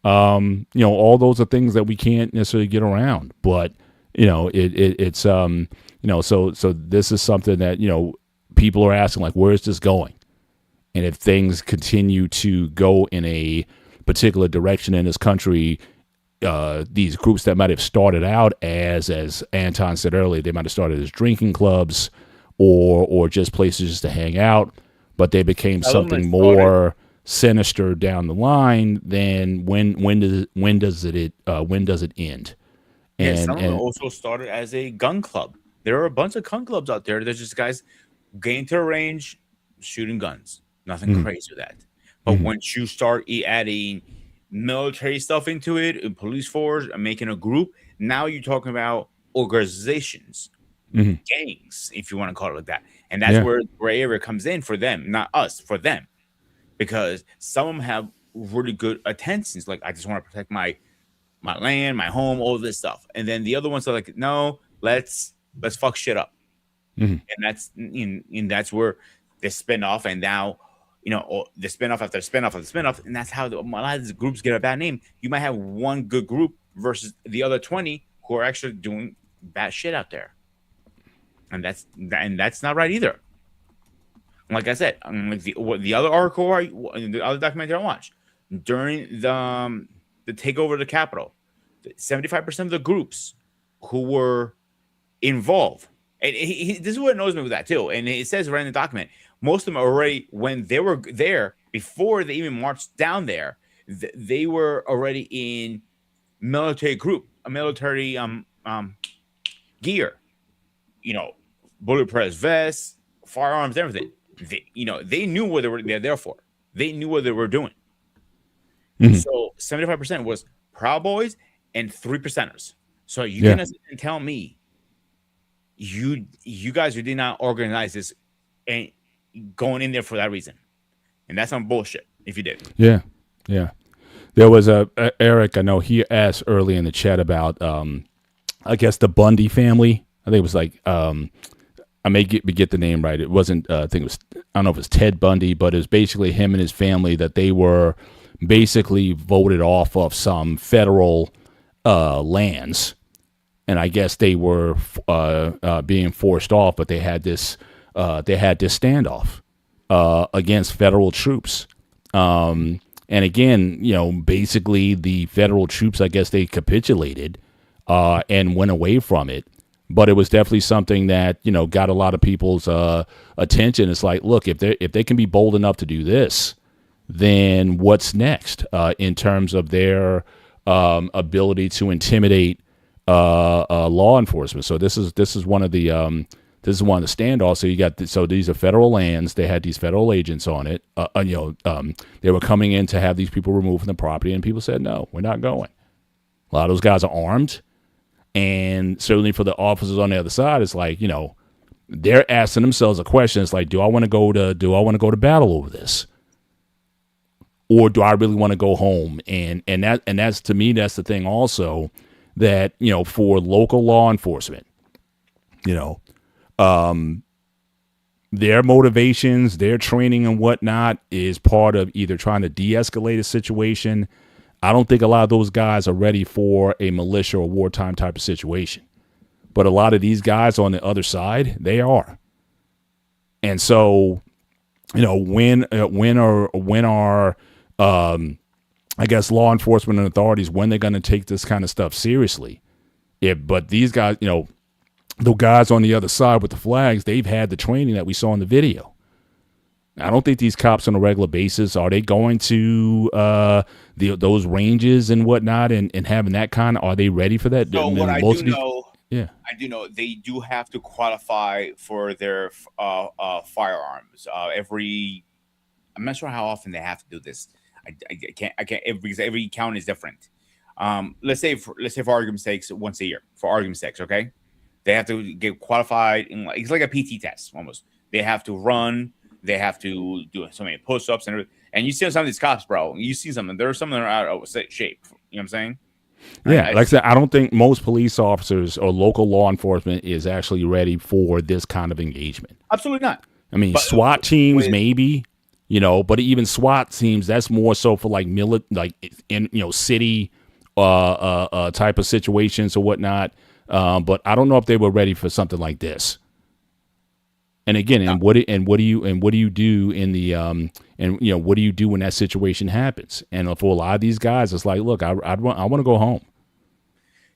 All those are things that we can't necessarily get around, but it's so this is something that people are asking, like, where is this going? And if things continue to go in a particular direction in this country, these groups that might have started out as Anton said earlier, they might have started as drinking clubs or just places just to hang out, but they became something more sinister down the line. Then when does it end? And some of them also started as a gun club. There are a bunch of gun clubs out there. There's just guys getting to a range, shooting guns. Nothing crazy with that. But once you start adding military stuff into it, and police force, and making a group, now you're talking about organizations, gangs, if you want to call it like that. And that's where the gray area comes in for them, not us, for them. Because some of them have really good intentions, like, I just want to protect my land, my home, all this stuff. And then the other ones are like, no, let's fuck shit up. And that's where they spin off, and now the spinoff after spinoff after spinoff, and that's how a lot of these groups get a bad name. You might have one good group versus the other 20 who are actually doing bad shit out there, and that's not right either. Like I said, like the other article, the other documentary I watched during the takeover of the Capitol, 75% of the groups who were involved, and this is what annoys me with that too, and it says right in the document, most of them already, when they were there, before they even marched down there, they were already in military gear, bulletproof vests, firearms, everything. They knew what they're there for. They knew what they were doing. So 75% was Proud Boys and 3%ers. So you can tell me you guys who did not organize this and going in there for that reason, and that's some bullshit if you did. Yeah There was Eric, I know he asked early in the chat about I guess the Bundy family. I think it was like I may get the name right. It wasn't I think it was, I don't know if it was Ted Bundy, but it was basically him and his family, that they were basically voted off of some federal lands, and I guess they were being forced off, but they had this standoff against federal troops. And again, basically the federal troops, I guess they capitulated and went away from it. But it was definitely something that, got a lot of people's attention. It's like, look, if they can be bold enough to do this, then what's next in terms of their ability to intimidate law enforcement? So this is one of the standoffs. So you got so these are federal lands. They had these federal agents on it. They were coming in to have these people removed from the property, and people said, no, we're not going. A lot of those guys are armed. And certainly for the officers on the other side, it's like, they're asking themselves a question. It's like, do I want to go to battle over this? Or do I really want to go home? And that's, to me, that's the thing also, that, for local law enforcement, their motivations, their training and whatnot is part of either trying to de-escalate a situation. I don't think a lot of those guys are ready for a militia or wartime type of situation. But a lot of these guys on the other side, they are. And so, when are I guess law enforcement and authorities, when they're going to take this kind of stuff seriously? But these guys, the guys on the other side with the flags, they've had the training that we saw in the video. I don't think these cops on a regular basis, are they going to those ranges and whatnot and having that kind of, are they ready for that? So what I do know, they do have to qualify for their firearms. I'm not sure how often they have to do this. I can't because every county is different. Let's say for argument's sake, once a year, for argument's sake, okay? They have to get qualified it's like a PT test almost. They have to run. They have to do so many push-ups and you see some of these cops, bro. You see something. There are some that are out of shape. You know what I'm saying? Yeah, like I said, I don't think most police officers or local law enforcement is actually ready for this kind of engagement. Absolutely not. I mean, SWAT teams maybe, But even SWAT teams, that's more so for like city type of situations or whatnot. But I don't know if they were ready for something like this. And again, and what do you do in the what do you do when that situation happens? And for a lot of these guys, it's like, look, I want to go home.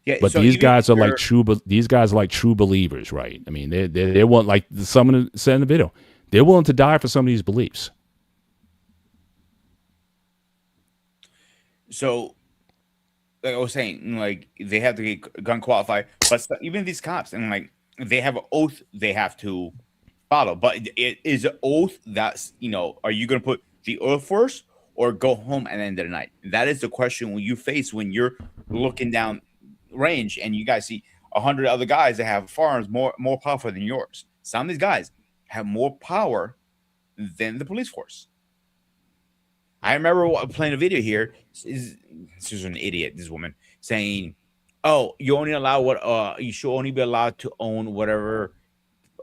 Yeah, but so these even guys if are like you're- these guys are like true believers, right? I mean, they want, like someone said in the video, they're willing to die for some of these beliefs. So, like I was saying, like they have to get gun qualified, but even these cops, and like they have an oath they have to follow. But it is an oath that's, are you going to put the oath first or go home at the end of the night? That is the question when you face when you're looking down range and you guys see 100 other guys that have firearms more powerful than yours. Some of these guys have more power than the police force. I remember playing a video here. This is an idiot, this woman, saying, "Oh, you only allow you should only be allowed to own whatever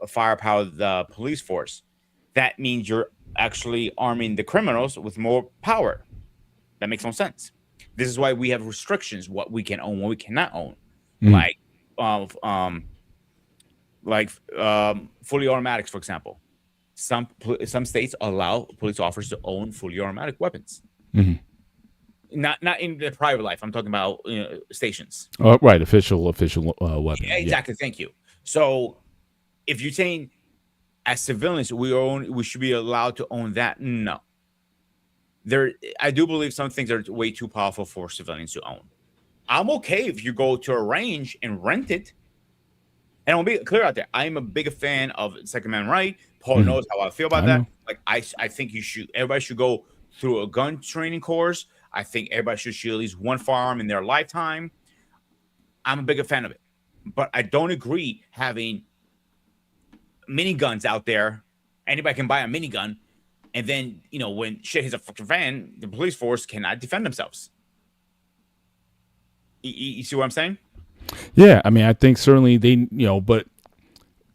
firepower the police force. That means you're actually arming the criminals with more power. That makes no sense. This is why we have restrictions: what we can own, what we cannot own, like fully automatics, for example. Some states allow police officers to own fully automatic weapons. Not in their private life. I'm talking about stations. Right, official weapon. Yeah, exactly. Thank you. So, if you're saying as civilians we should be allowed to own that, no. I do believe some things are way too powerful for civilians to own. I'm okay if you go to a range and rent it. And I'll be clear out there. I'm a big fan of Second Amendment right. Paul knows how I feel about that. Like I think everybody should go through a gun training course. I think everybody should shoot at least one firearm in their lifetime. I'm a bigger fan of it. But I don't agree having miniguns out there. Anybody can buy a minigun. And then, when shit hits a fucking fan, the police force cannot defend themselves. You see what I'm saying? Yeah, I mean, I think certainly they, but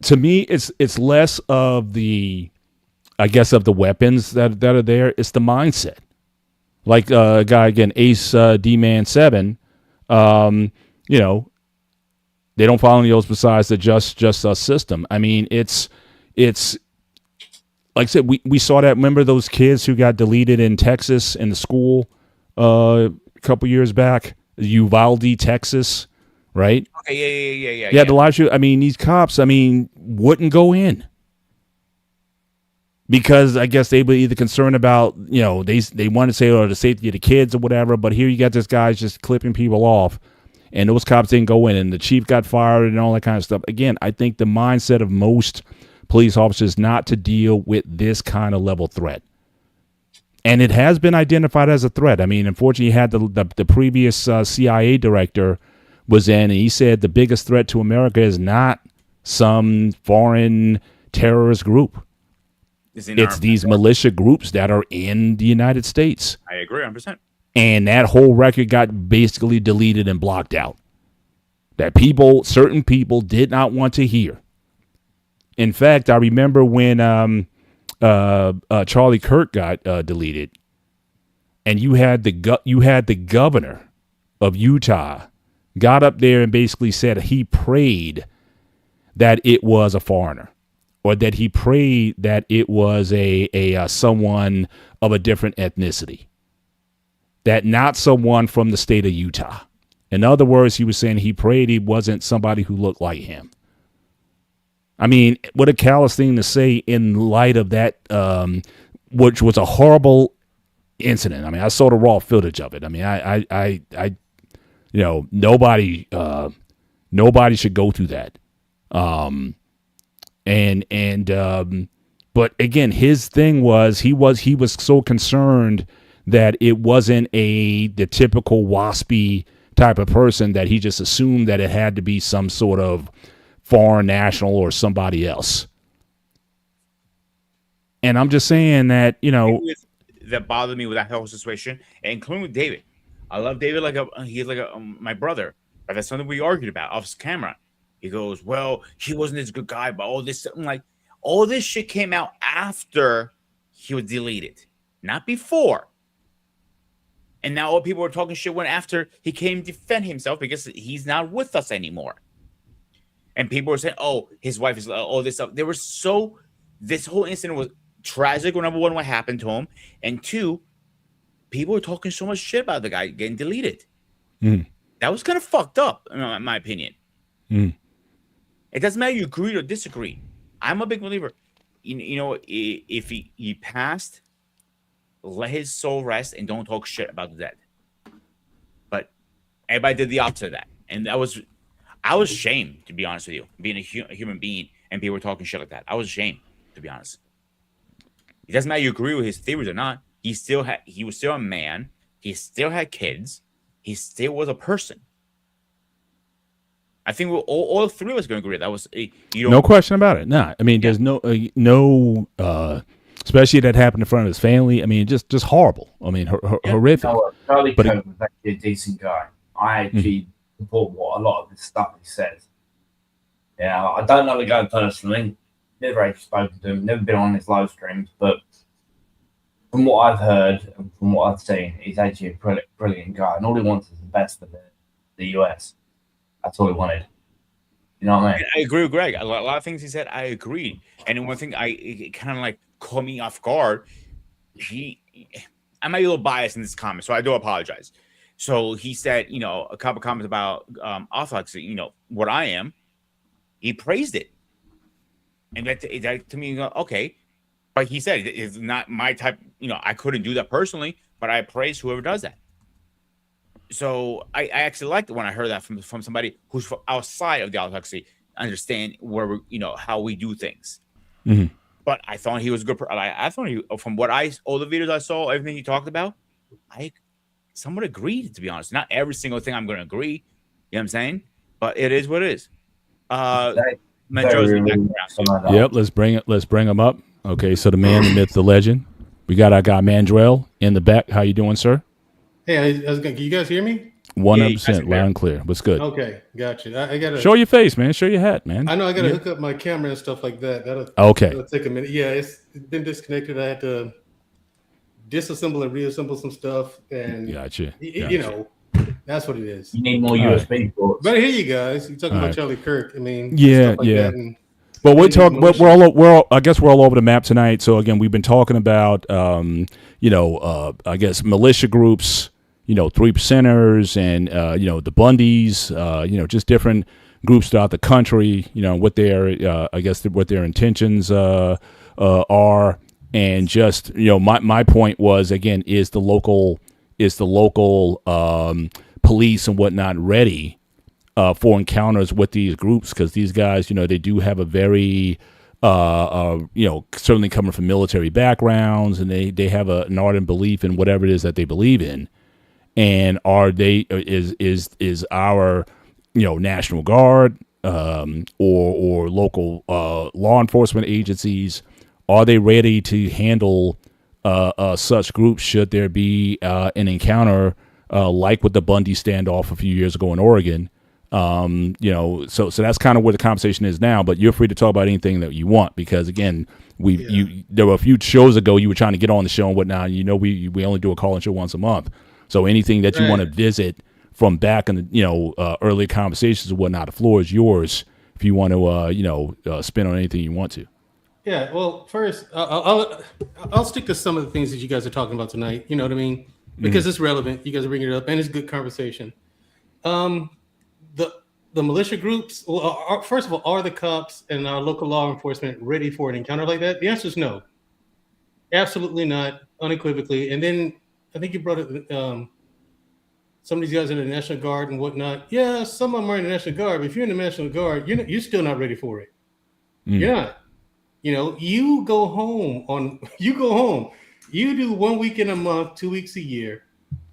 to me, it's less of the, I guess, of the weapons that are there. It's the mindset. Like a guy again, Ace D-Man 7, they don't follow any else besides the just system. I mean, it's like I said, we saw that. Remember those kids who got deleted in Texas in the school a couple years back, Uvalde, Texas. Right? Okay, yeah. The live shoot. I mean, these cops, wouldn't go in because I guess they were either concerned about, they wanted to say, the safety of the kids or whatever. But here you got this guy just clipping people off, and those cops didn't go in, and the chief got fired and all that kind of stuff. Again, I think the mindset of most police officers not to deal with this kind of level threat. And it has been identified as a threat. I mean, unfortunately, you had the previous CIA director was in, and he said the biggest threat to America is not some foreign terrorist group. It's these militia groups that are in the United States. I agree 100%. And that whole record got basically deleted and blocked out. That certain people did not want to hear. In fact, I remember when Charlie Kirk got deleted, and you had the governor of Utah got up there and basically said he prayed that it was a foreigner, or that he prayed that it was a someone of a different ethnicity, that not someone from the state of Utah. In other words, he was saying he prayed he wasn't somebody who looked like him. I mean, what a callous thing to say in light of that, which was a horrible incident. I mean, I saw the raw footage of it. I mean, I nobody should go through that. But again, his thing was he was so concerned that it wasn't the typical waspy type of person that he just assumed that it had to be some sort of foreign national or somebody else. And I'm just saying that, that bothered me with that whole situation, including with David. I love David he's like my brother. But that's something we argued about off camera. He goes, well, he wasn't this good guy, but all this. I'm like, all this shit came out after he was deleted, not before. And now all people were talking shit when after he came defend himself because he's not with us anymore. And people were saying, "Oh, his wife is all this stuff." There was so this whole incident was tragic. Number one, what happened to him, and two, people were talking so much shit about the guy getting deleted. That was kind of fucked up, in my opinion. It doesn't matter you agree or disagree. I'm a big believer. You know, if he passed, let his soul rest and don't talk shit about the dead. But everybody did the opposite of that, and I was ashamed, to be honest with you, being a human being, and people were talking shit like that. I was ashamed, to be honest. It doesn't matter you agree with his theories or not. He was still a man. He still had kids. He still was a person. I think all three of us are going to agree that was no question about it. Nah, I mean, there's no especially that happened in front of his family. I mean, just horrible. I mean, horrific. Charlie Kirk was actually a decent guy. I actually support what a lot of the stuff he says. Yeah, I don't know the guy personally. Never actually spoken to him. Never been on his live streams, but from what I've heard and from what I've seen, he's actually a brilliant guy, and all he wants is the best for the US. That's all he wanted. You know what I mean? I agree with Greg. A lot of things he said, I agree. And one thing it kind of like caught me off guard. I might be a little biased in this comment, so I do apologize. So he said, you know, a couple comments about orthodoxy, you know, what I am. He praised it. And that to me, okay. But he said it's not my type, you know, I couldn't do that personally, but I praise whoever does that. So I actually liked it when I heard that from somebody who's outside of the orthodoxy, understand where we, you know, how we do things. But I thought he was good. I thought from what all the videos I saw, everything he talked about, I somewhat agreed, to be honest. Not every single thing I'm going to agree. You know what I'm saying? But it is what it is. Yep, let's bring him up. Okay, so the man, the myth, the legend. We got our guy Mandrell in the back. How you doing, sir? Hey, can you guys hear me? 100%, loud and clear. What's good? Okay, gotcha. I gotta show your face, man. Show your hat, man. I know I gotta hook up my camera and stuff like that. That'll take a minute. Yeah, it's been disconnected. I had to disassemble and reassemble some stuff, and gotcha. You know, that's what it is. You need more USB ports. But here you guys, you're talking about Charlie Kirk. I mean, yeah. But we're talking. I guess we're all over the map tonight. So again, we've been talking about, I guess militia groups, you know, 3%ers and the Bundys, just different groups throughout the country. You know what their, what their intentions are, and just my point was again is the local police and whatnot ready for encounters with these groups, because these guys, they do have a very, certainly coming from military backgrounds, and they have an ardent belief in whatever it is that they believe in. And is our, National Guard or local law enforcement agencies, are they ready to handle such groups should there be an encounter like with the Bundy standoff a few years ago in Oregon? So that's kind of where the conversation is now, but you're free to talk about anything that you want, because again, there were a few shows ago you were trying to get on the show and whatnot. We only do a call-in show once a month. So anything that you want to visit from back in the, early conversations and whatnot, the floor is yours if you want to, spin on anything you want to. Yeah. Well, first I'll stick to some of the things that you guys are talking about tonight. You know what I mean? Because it's relevant. You guys are bringing it up, and it's good conversation. The militia groups, well, first of all, are the cops and our local law enforcement ready for an encounter like that? The answer is no. Absolutely not, unequivocally. And then I think you brought it, some of these guys in the National Guard and whatnot. Yeah, some of them are in the National Guard, but if you're in the National Guard, you're still not ready for it. You're not. You go home. You do 1 week in a month, 2 weeks a year,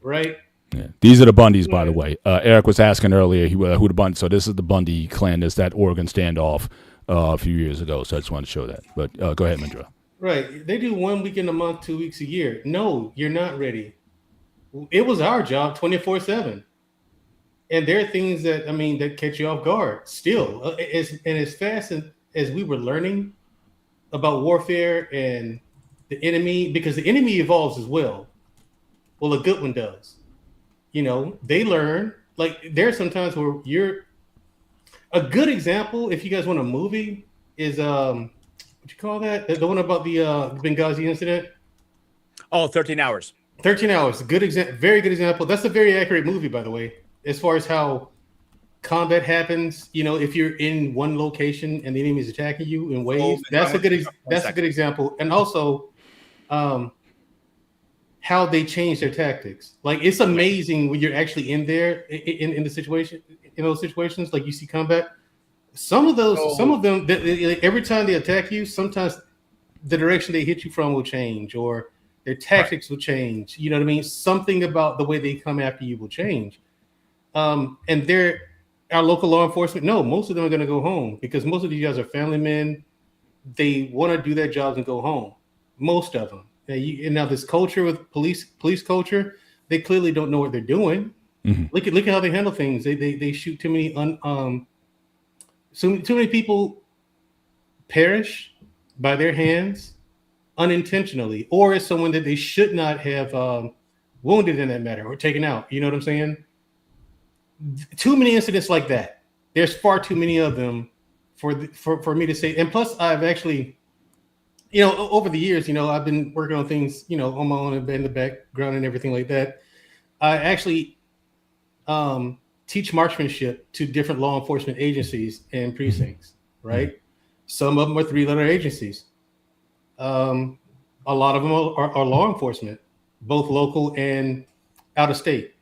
right? Yeah. These are the Bundys, by the way. Eric was asking earlier who the Bundy. So this is the Bundy clan. There's that Oregon standoff a few years ago. So I just wanted to show that. But go ahead, Mandra. Right. They do 1 week in a month, 2 weeks a year. No, you're not ready. It was our job 24/7. And there are things that catch you off guard still. As fast as we were learning about warfare and the enemy, because the enemy evolves as well. Well, a good one does. You know, they learn. Like there's sometimes where you're a good example. If you guys want a movie, is what you call that? The one about the Benghazi incident. Oh, 13 hours. 13 hours. Good example. Very good example. That's a very accurate movie, by the way, as far as how combat happens. You know, if you're in one location and the enemy is attacking you in waves, that's a good example. And also, how they change their tactics. Like it's amazing when you're actually in there in the situation, in those situations. Like you see combat. Some of them, every time they attack you, sometimes the direction they hit you from will change, or their tactics will change. You know what I mean? Something about the way they come after you will change. And our local law enforcement, no, most of them are going to go home because most of these guys are family men. They want to do their jobs and go home. Most of them. And now this culture with police culture, they clearly don't know what they're doing. Mm-hmm. Look at how they handle things. They shoot too many too many people perish by their hands unintentionally, or as someone that they should not have wounded in that matter or taken out. You know what I'm saying? Too many incidents like that. There's far too many of them for me to say. And plus, I've actually, you know, over the years, you know, I've been working on things, you know, on my own in the background and everything like that. I actually teach marksmanship to different law enforcement agencies and precincts, right? Some of them are 3-letter agencies. A lot of them are law enforcement, both local and out of state.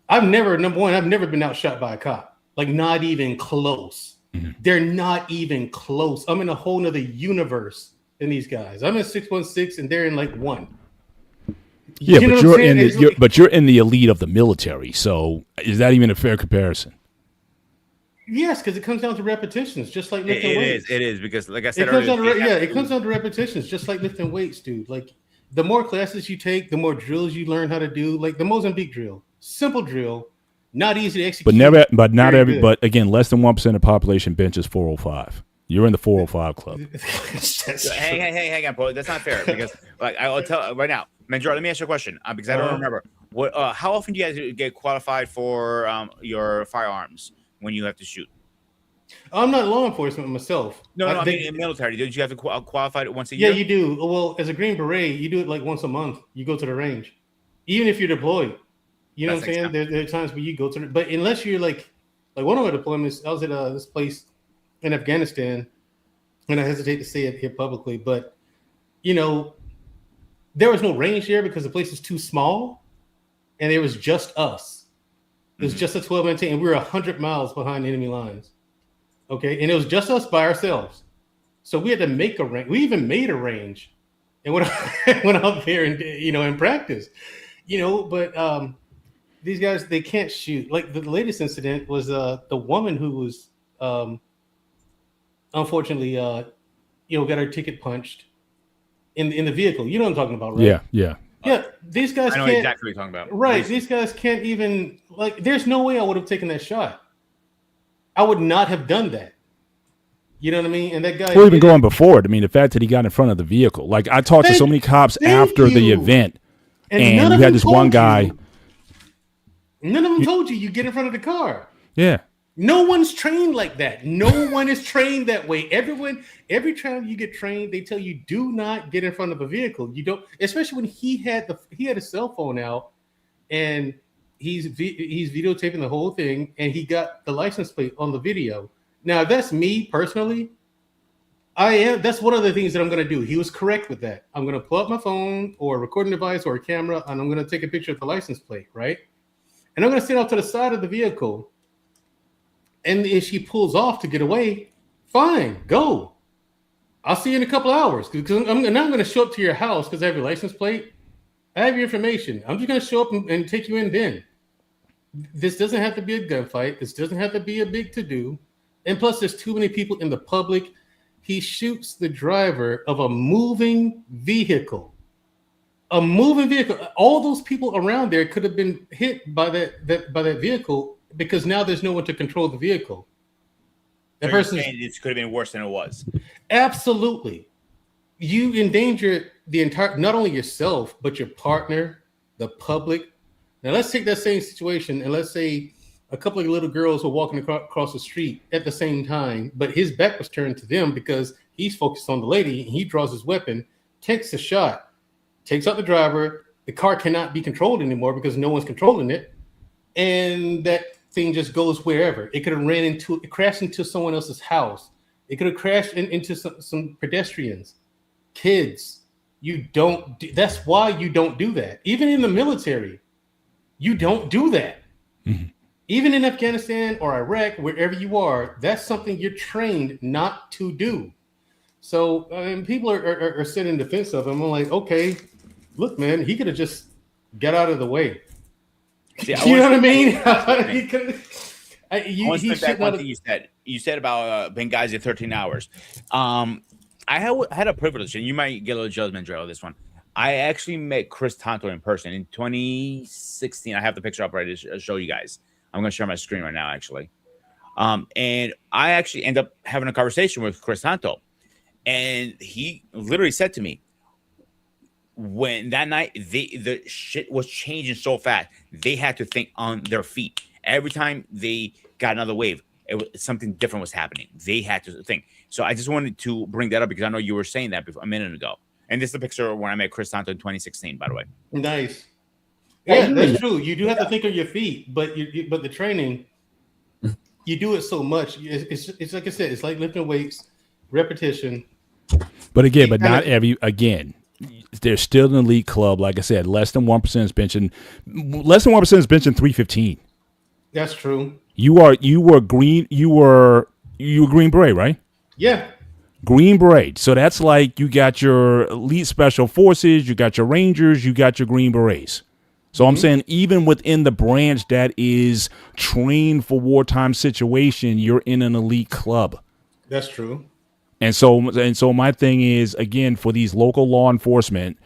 Number one, I've never been outshot by a cop, like not even close. Mm-hmm. They're not even close. I'm in a whole nother universe than these guys. I'm in 616 and they're in like 1. Yeah, but you're in the elite of the military. So is that even a fair comparison? Yes, because it comes down to repetitions, just like lifting weights. It is because, like I said, it comes down to repetitions, just like lifting weights, dude. Like the more classes you take, the more drills you learn how to do. Like the Mozambique drill, simple drill, not easy to execute. But again, less than 1% of the population benches 405. You're in the 405 club. Hang on, Paul. That's not fair because, like, I'll tell right now, Manjaro. Let me ask you a question because I don't remember. How often do you guys get qualified for your firearms when you have to shoot? I'm not law enforcement myself. No, I mean in military. Did you have to qualify it once a year? Yeah, you do. Well, as a Green Beret, you do it like once a month. You go to the range, even if you're deployed. You know what I'm saying? There are times where you go to but unless you're like one of my deployments, I was at this place in Afghanistan, and I hesitate to say it here publicly, but you know, there was no range there because the place is too small, and it was just us. It was just a 12-man team, and we were 100 miles behind enemy lines. Okay, and it was just us by ourselves. So we had to make a range. We even made a range, and went out there and in practice, But these guys, they can't shoot. Like the latest incident was the woman who was unfortunately got her ticket punched in the vehicle. You know what I'm talking about, right? Yeah. These guys I know can't, exactly what you're talking about. Right. These guys can't even there's no way I would have taken that shot. I would not have done that. You know what I mean? And that guy, or even going before it. I mean, the fact that he got in front of the vehicle. Like I talked to so many cops after the event, and you had this one guy. None of them told you get in front of the car. Yeah. No one's trained like that. No one is trained that way. Every time you get trained, they tell you do not get in front of a vehicle. You don't, especially when he had a cell phone out, and he's videotaping the whole thing, and he got the license plate on the video. Now, if that's me personally, that's one of the things that I'm going to do. He was correct with that. I'm going to pull up my phone or a recording device or a camera, and I'm going to take a picture of the license plate, right? And I'm going to sit off to the side of the vehicle. And if she pulls off to get away, fine, go. I'll see you in a couple hours. Because I'm going to show up to your house because I have your license plate. I have your information. I'm just going to show up and take you in then. This doesn't have to be a gunfight. This doesn't have to be a big to-do. And plus, there's too many people in the public. He shoots the driver of a moving vehicle. A moving vehicle. All those people around there could have been hit by that vehicle because now there's no one to control the vehicle. It could have been worse than it was. Absolutely. you endanger the entire, not only yourself, but your partner, the public. Now, let's take that same situation and let's say a couple of little girls were walking across the street at the same time, but his back was turned to them because he's focused on the lady and he draws his weapon, takes a shot, takes out the driver. The car cannot be controlled anymore because no one's controlling it. And that thing just goes wherever. It could have it crashed into someone else's house. It could have crashed into some pedestrians, kids. That's why you don't do that. Even in the military, you don't do that. Mm-hmm. Even in Afghanistan or Iraq, wherever you are, that's something you're trained not to do. So people are sitting in defense of him. I'm like, okay, look, man, he could have just got out of the way. See, you know what I mean? He could. You said. You said about Benghazi 13 hours. I had a privilege, and you might get a little judgment on this one. I actually met Chris Tonto in person in 2016. I have the picture up right to show you guys. I'm going to share my screen right now, actually. And I actually end up having a conversation with Chris Tonto. And he literally said to me, when that night, the shit was changing so fast, they had to think on their feet. Every time they got another wave, something different was happening. They had to think. So I just wanted to bring that up because I know you were saying that a minute ago. And this is the picture when I met Chris Tonto in 2016, by the way. Nice. Yeah, that's true. You do have to think on your feet, but but the training, you do it so much. It's like I said, it's like lifting weights, repetition. But again, there's still an elite club. Like I said, less than 1% is benching 315. That's true. You were Green Beret, right? Yeah. Green Beret. So that's like you got your elite special forces, you got your Rangers, you got your Green Berets. So I'm saying even within the branch that is trained for wartime situation, you're in an elite club. That's true. And so my thing is, again, for these local law enforcement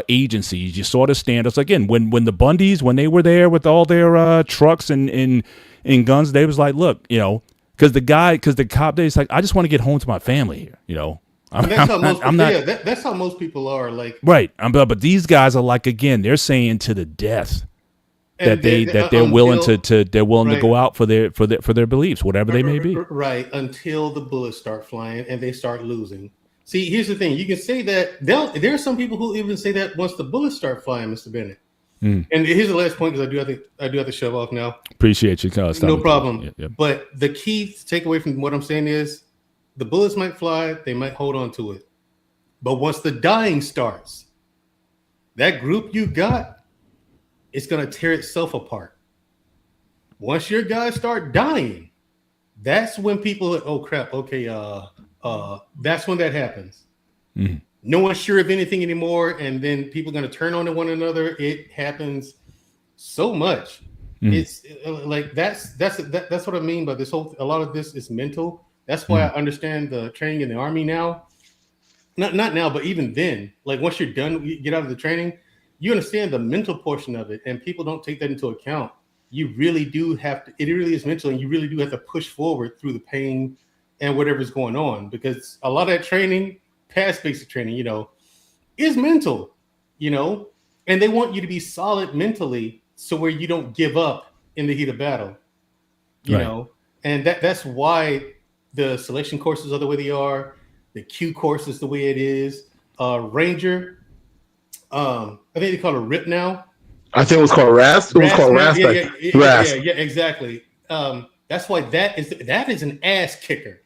agencies, you saw the standards. Again, when the Bundys, when they were there with all their trucks and guns, they was like, look, because the cop there is like, I just want to get home to my family here, That's how most people are. Like, right. But these guys are like, again, they're saying to the death that they're willing to go out for their beliefs, whatever they may be. Right. Until the bullets start flying and they start losing. See, here's the thing. You can say that there are some people who even say that once the bullets start flying, Mr. Bennett. And here's the last point because I do have to shove off now. Appreciate you, no problem. Yeah. But the key to take away from what I'm saying is the bullets might fly, they might hold on to it. But once the dying starts, that group you got, it's gonna tear itself apart. Once your guys start dying, that's when people, oh crap, okay, that's when that happens. Mm-hmm. No one's sure of anything anymore, and then people are going to turn on to one another. It happens so much. Mm. It's like that's what I mean by this whole. A lot of this is mental. That's why I understand the training in the Army now. Not now, but even then. Like once you're done, you get out of the training, you understand the mental portion of it, and people don't take that into account. You really do have to. It really is mental, and you really do have to push forward through the pain and whatever's going on because a lot of that training. Past basic training, is mental, and they want you to be solid mentally so where you don't give up in the heat of battle, you know, and that's why the selection courses are the way they are. The Q course is the way it is. Ranger, I think they call it RIP now. I think it was called RAS. It was called RAS. Yeah, exactly. That's why that is an ass kicker.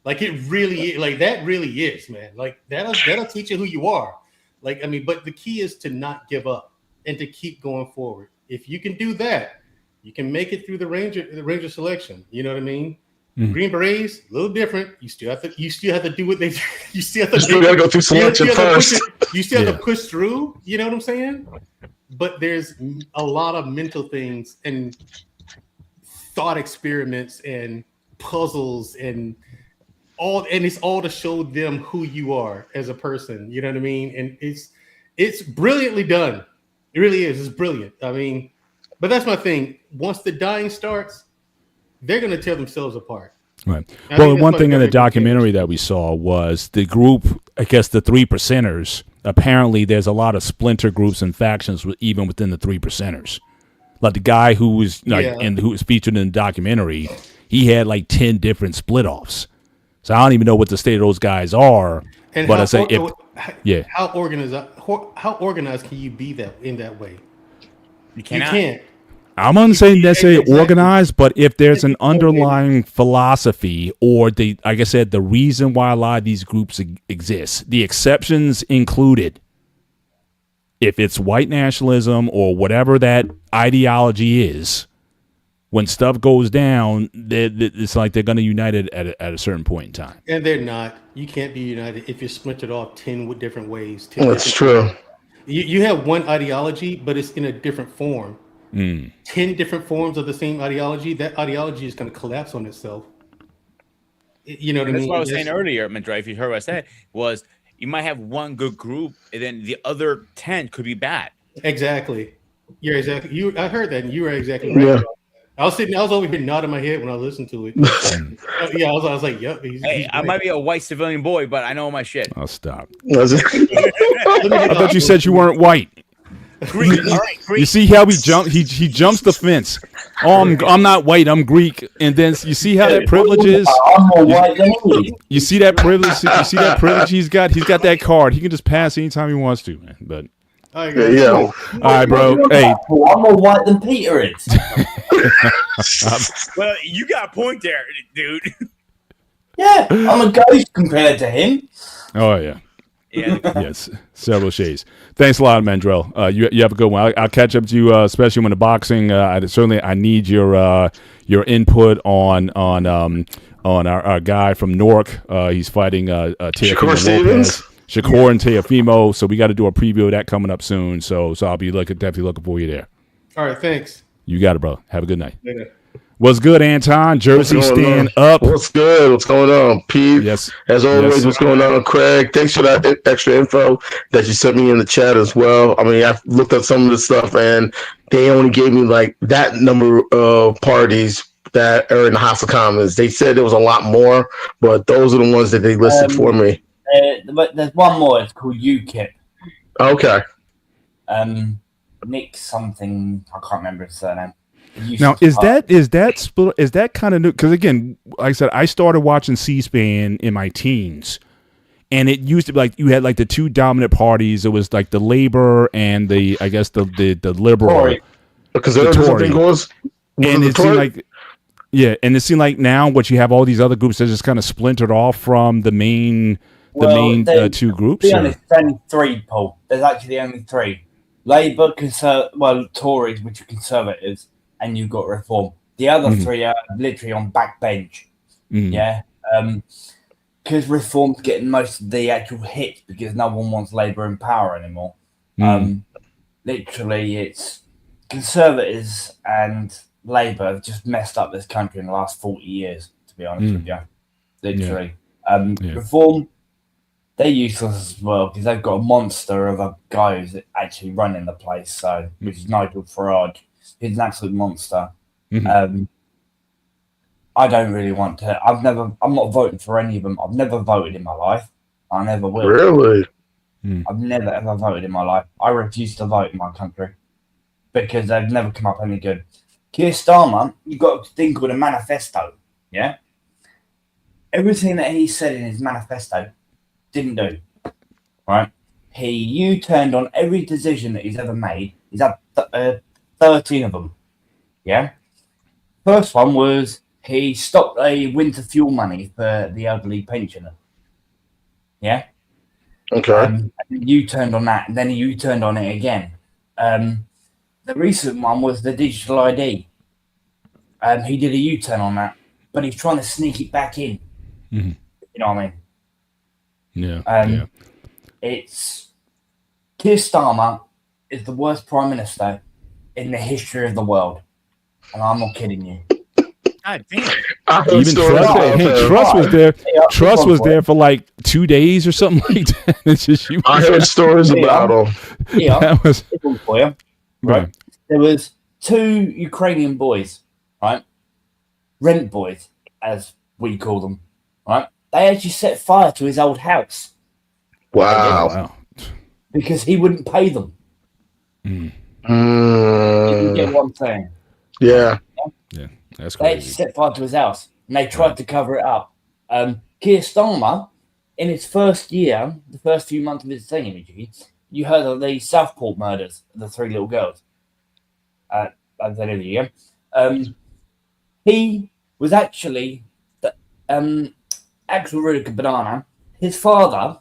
Like it really, like that really is, man. Like that'll teach you who you are. Like I mean, but the key is to not give up and to keep going forward. If you can do that, you can make it through the Ranger selection. You know what I mean? Mm-hmm. Green Berets, a little different. You still have to do what they. You still have to. You gotta go through selection first. You still have to push through. You know what I'm saying? But there's a lot of mental things and thought experiments and puzzles and. It's all to show them who you are as a person. You know what I mean? And it's brilliantly done. It really is. It's brilliant. I mean, but that's my thing. Once the dying starts, they're going to tear themselves apart. Right. Well, one thing in the documentary that we saw was the group I guess the 3%ers. Apparently, there's a lot of splinter groups and factions even within the 3%ers. Like the guy who was who was featured in the documentary, he had like 10 different split offs. So I don't even know what the state of those guys are. And but how organized can you be that in that way? You cannot. You can't. I'm not saying necessarily Exactly. organized, but if there's an underlying philosophy or like I said, the reason why a lot of these groups exist, the exceptions included, if it's white nationalism or whatever that ideology is, when stuff goes down, it's like they're going to unite it at a certain point in time. And they're not. You can't be united if you're splintered off 10 different ways. That's true. You have one ideology, but it's in a different form. 10 different forms of the same ideology. That ideology is going to collapse on itself. You know what I mean? That's what I was saying earlier, Mandra, if you heard what I said, was you might have one good group, and then the other 10 could be bad. Exactly. You're exactly. I heard that, and you were exactly right. Yeah. I was over here nodding my head when I listened to it. Yeah, I was like, yep. Hey, I might be a white civilian boy, but I know my shit. I'll stop. I I thought you said you weren't white. Greek. All right, Greek. You see how he jumps the fence. Oh, I'm not white. I'm Greek. And then you see how that privilege is. I'm more white than you. You see that privilege. You see that privilege he's got. He's got that card. He can just pass anytime he wants to, man. But Yeah. all right, bro. Hey, I'm more white than Peter is. Well, you got a point there, dude. Yeah, I'm a ghost compared to him. oh yeah, Yeah. yes, several shades. Thanks a lot, Mandrell. You have a good one. I'll catch up to you, especially when the boxing. I need your input on our guy from Newark. He's fighting Shakur Stevens. Shakur and Teofimo. So we got to do a preview of that coming up soon. So I'll be definitely looking for you there. All right, thanks. You got it, bro. Have a good night. Later. What's good, Anton? Jersey stand up. What's good? What's going on, Pete? Yes. As always, Yes. what's going on, Craig? Thanks for that extra info that you sent me in the chat as well. I mean, I looked at some of the stuff, and they only gave me like that number of parties that are in the House of Commons. They said there was a lot more, but those are the ones that they listed for me. But there's one more. It's called UKIP. Okay. Nick something. I can't remember his surname. Now, is that kind of new? Because again, like I said, I started watching C-SPAN in my teens, and it used to be like you had like the two dominant parties. It was like the Labor and the Liberal, Tory. Because the something Tory. was And it seemed like, yeah, and it seemed like now what you have all these other groups that just kind of splintered off from the main two groups. To be honest, there's only three, Paul. There's actually only three: Labour, Tories, which are conservatives, and you've got Reform. The other three are literally on backbench. Yeah, because Reform's getting most of the actual hits because no one wants Labour in power anymore. Literally, it's Conservatives and Labour have just messed up this country in the last 40 years, to be honest with you. Literally. Reform, they're useless as well because they've got a monster of a guy who's actually running the place, so which is Nigel Farage. He's an absolute monster. I don't really want to. I'm not voting for any of them. I've never voted in my life. I never will. Really? I've never ever voted in my life. I refuse to vote in my country because they've never come up any good. Keir Starmer, you've got a thing called a manifesto, yeah? Everything that he said in his manifesto didn't do, right? He U-turned on every decision that he's ever made. He's had 13 of them, yeah? First one was he stopped a winter fuel money for the elderly pensioner, yeah? Okay. U-turned on that, and then he U-turned on it again. The recent one was the digital ID. He did a U-turn on that, but he's trying to sneak it back in. You know what I mean? Yeah. It's Keir Starmer is the worst prime minister in the history of the world, and I'm not kidding you. God damn. Even Truss was there. Truss was there for like 2 days or something like that. It's just I heard stories about him. Yeah, that was for you. Right. There was 2 Ukrainian boys, right? Rent boys, as we call them, right? They actually set fire to his old house. Wow. Wow. Because he wouldn't pay them. Mm. You get what I'm saying? Yeah. Yeah, that's They crazy. set fire to his house and they tried to cover it up. Keir Starmer, in his first year, the first few months of his tenure, you heard of the Southport murders, the 3 little girls. At the end of the year. He was actually Axel Rudick Banana. His father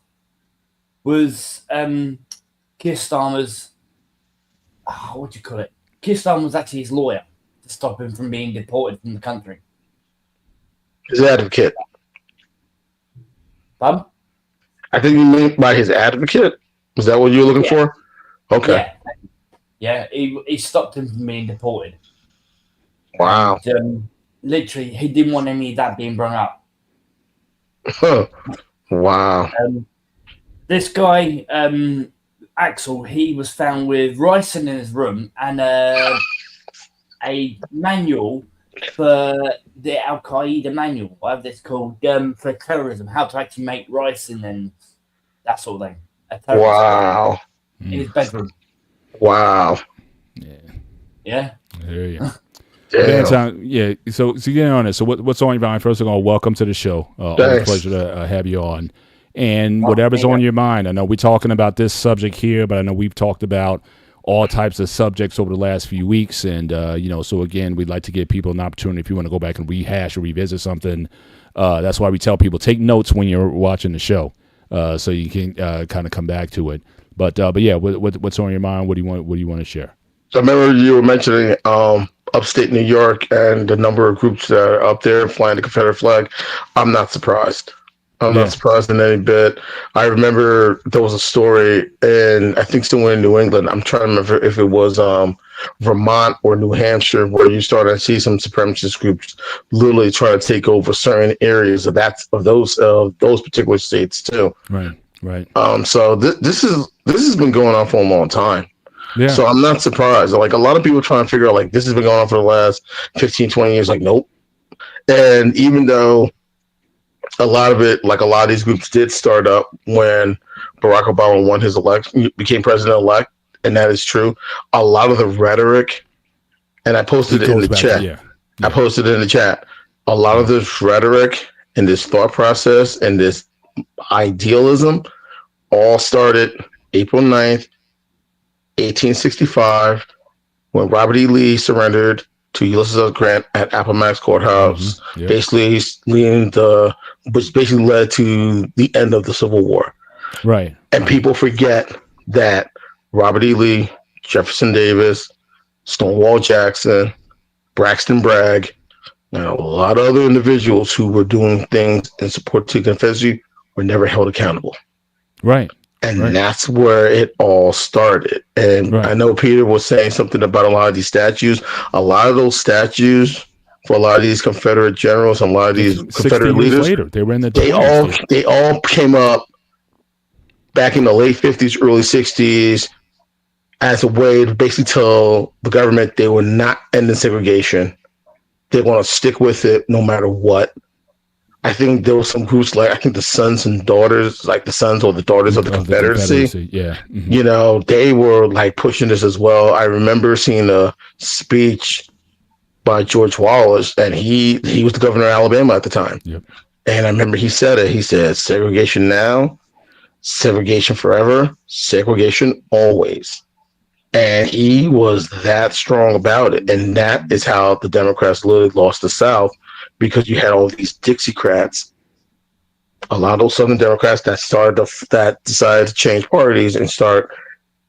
was Keir Starmer's. What do you call it? Keir Starmer was actually his lawyer to stop him from being deported from the country. His advocate. Pardon? I think you mean by his advocate. Is that what you were looking for? Okay. Yeah. He stopped him from being deported. Wow. And, literally, he didn't want any of that being brought up. Huh. Wow. This guy, Axel, he was found with ricin in his room and a manual for the Al Qaeda manual, whatever it's called, for terrorism, how to actually make ricin and that sort of thing. Wow. In his bedroom. Wow. Yeah. There you go. Damn. Yeah. So getting on it. So what's on your mind? First of all, welcome to the show. Always a pleasure to have you on. And whatever's on your mind. I know we're talking about this subject here, but I know we've talked about all types of subjects over the last few weeks. And, so again, we'd like to give people an opportunity if you want to go back and rehash or revisit something. That's why we tell people take notes when you're watching the show so you can kind of come back to it. But yeah, what's on your mind? What do you want to share? So I remember you were mentioning upstate New York and the number of groups that are up there flying the Confederate flag. I'm not surprised. I'm not surprised in any bit. I remember there was a story in, I think somewhere in New England. I'm trying to remember if it was Vermont or New Hampshire, where you started to see some supremacist groups literally try to take over certain areas of those particular states too. Right. So this has been going on for a long time. Yeah. So I'm not surprised. Like a lot of people trying to figure out like this has been going on for the last 15, 20 years. Like, nope. And even though a lot of these groups did start up when Barack Obama won his election, became president-elect, and that is true. A lot of the rhetoric, and I posted it in the chat. I posted it in the chat. A lot of this rhetoric and this thought process and this idealism all started April 9th, 1865, when Robert E. Lee surrendered to Ulysses S. Grant at Appomattox Courthouse. Basically, which basically led to the end of the Civil War. Right. And people forget that Robert E. Lee, Jefferson Davis, Stonewall Jackson, Braxton Bragg, and a lot of other individuals who were doing things in support to the Confederacy were never held accountable. Right. And that's where it all started. And I know Peter was saying something about a lot of these statues. A lot of those statues for a lot of these Confederate generals, a lot of these Confederate leaders, later, they were in they all came up back in the late 50s, early 60s as a way to basically tell the government they were not ending segregation. They want to stick with it no matter what. I think there were some groups like, I think the sons and daughters, like the sons or the daughters of the Confederacy. Yeah. Mm-hmm. They were like pushing this as well. I remember seeing a speech by George Wallace, and he was the governor of Alabama at the time. Yep. And I remember he said it. He said, segregation now, segregation forever, segregation always. And he was that strong about it. And that is how the Democrats literally lost the South, because you had all these Dixiecrats, a lot of those Southern Democrats that decided to change parties and start,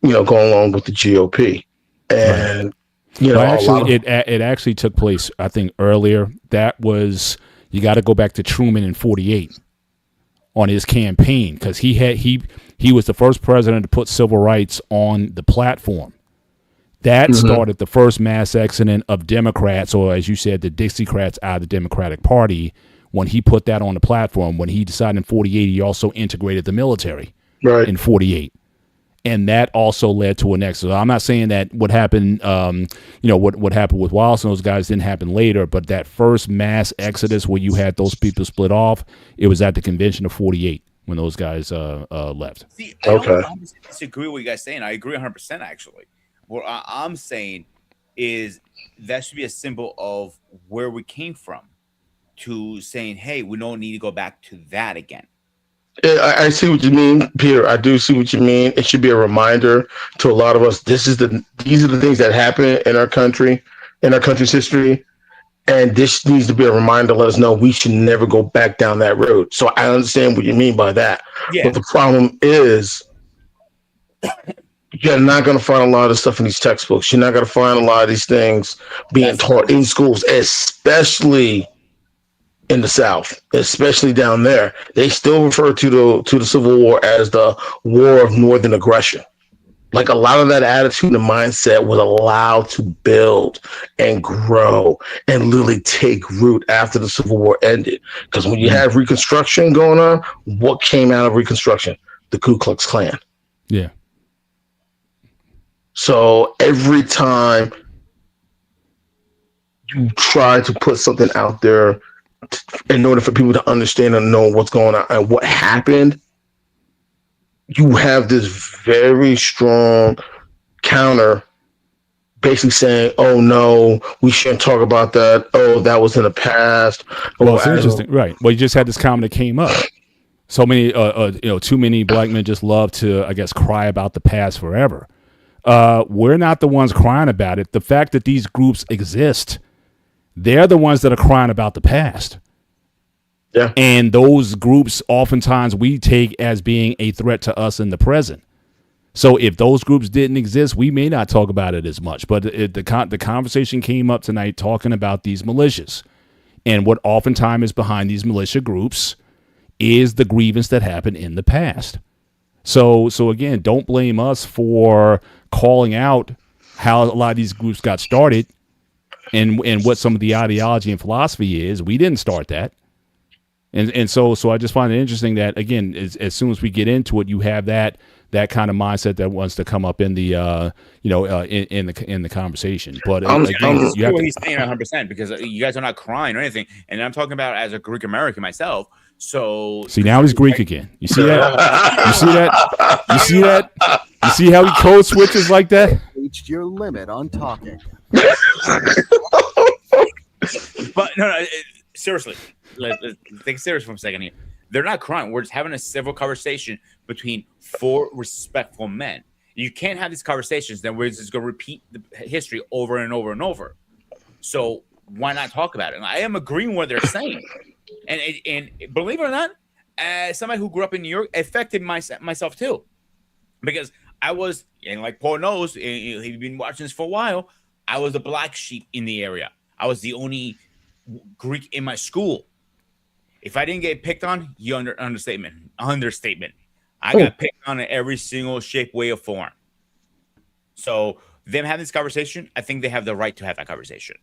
going along with the GOP. And it actually took place, I think, earlier. That was, you got to go back to Truman in 48 on his campaign, because he was the first president to put civil rights on the platform. That started the first mass exodus of Democrats, or as you said, the Dixiecrats out of the Democratic Party, when he put that on the platform. When he decided in 48, he also integrated the military in 48. And that also led to an exodus. I'm not saying that what happened, what happened with Wallace and those guys didn't happen later, but that first mass exodus where you had those people split off, it was at the convention of 48. when those guys left. See, I don't 100% disagree with what you guys saying. I agree 100% actually. What I'm saying is that should be a symbol of where we came from to saying, hey, we don't need to go back to that again. Yeah, I see what you mean, Peter. I do see what you mean. It should be a reminder to a lot of us. These are the things that happen in our country, in our country's history, and this needs to be a reminder to let us know we should never go back down that road. So I understand what you mean by that. Yeah. But the problem is, you're not going to find a lot of stuff in these textbooks. You're not going to find a lot of these things being taught in schools, especially in the South, especially down there. They still refer to the Civil War as the War of Northern Aggression. Like, a lot of that attitude and mindset was allowed to build and grow and literally take root after the Civil War ended. Because when you have Reconstruction going on, what came out of Reconstruction? The Ku Klux Klan. Yeah. So every time you try to put something out there in order for people to understand and know what's going on and what happened, you have this very strong counter basically saying, oh no, we shouldn't talk about that. Oh, that was in the past. Well, it's interesting. Right. Well, you just had this comment that came up. So many, too many black men just love to, I guess, cry about the past forever. We're not the ones crying about it. The fact that these groups exist, they're the ones that are crying about the past. Yeah. And those groups oftentimes we take as being a threat to us in the present. So if those groups didn't exist, we may not talk about it as much. But the conversation came up tonight talking about these militias. And what oftentimes is behind these militia groups is the grievance that happened in the past. So again, don't blame us for calling out how a lot of these groups got started and what some of the ideology and philosophy is. We didn't start that. And so I just find it interesting that, again, as soon as we get into it, you have that kind of mindset that wants to come up in the in the conversation. But again, you have what he's saying 100%, because you guys are not crying or anything, and I'm talking about as a Greek American myself. So see, now he's Greek again. You see that? You see that? You see that? You see how he code switches like that? Reached your limit on talking. But no, seriously. Let's take it serious for a second here. They're not crying. We're just having a civil conversation between four respectful men. You can't have these conversations, then we're just going to repeat the history over and over and over. So why not talk about it? And I am agreeing with what they're saying. And believe it or not, as somebody who grew up in New York, it affected myself too. Because I was, and like Paul knows, he's been watching this for a while, I was the black sheep in the area. I was the only Greek in my school. If I didn't get picked on, understatement. I got picked on in every single shape, way, or form. So them having this conversation, I think they have the right to have that conversation.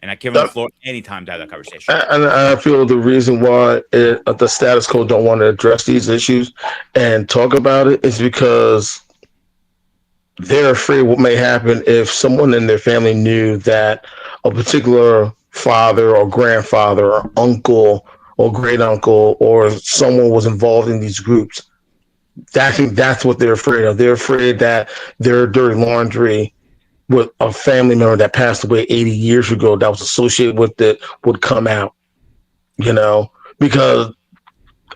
And I give them the floor anytime to have that conversation. And I feel the reason why the status quo don't want to address these issues and talk about it is because they're afraid what may happen if someone in their family knew that a particular father or grandfather or uncle or great uncle or someone was involved in these groups. I think that's what they're afraid of. They're afraid that their dirty laundry with a family member that passed away 80 years ago that was associated with it would come out, because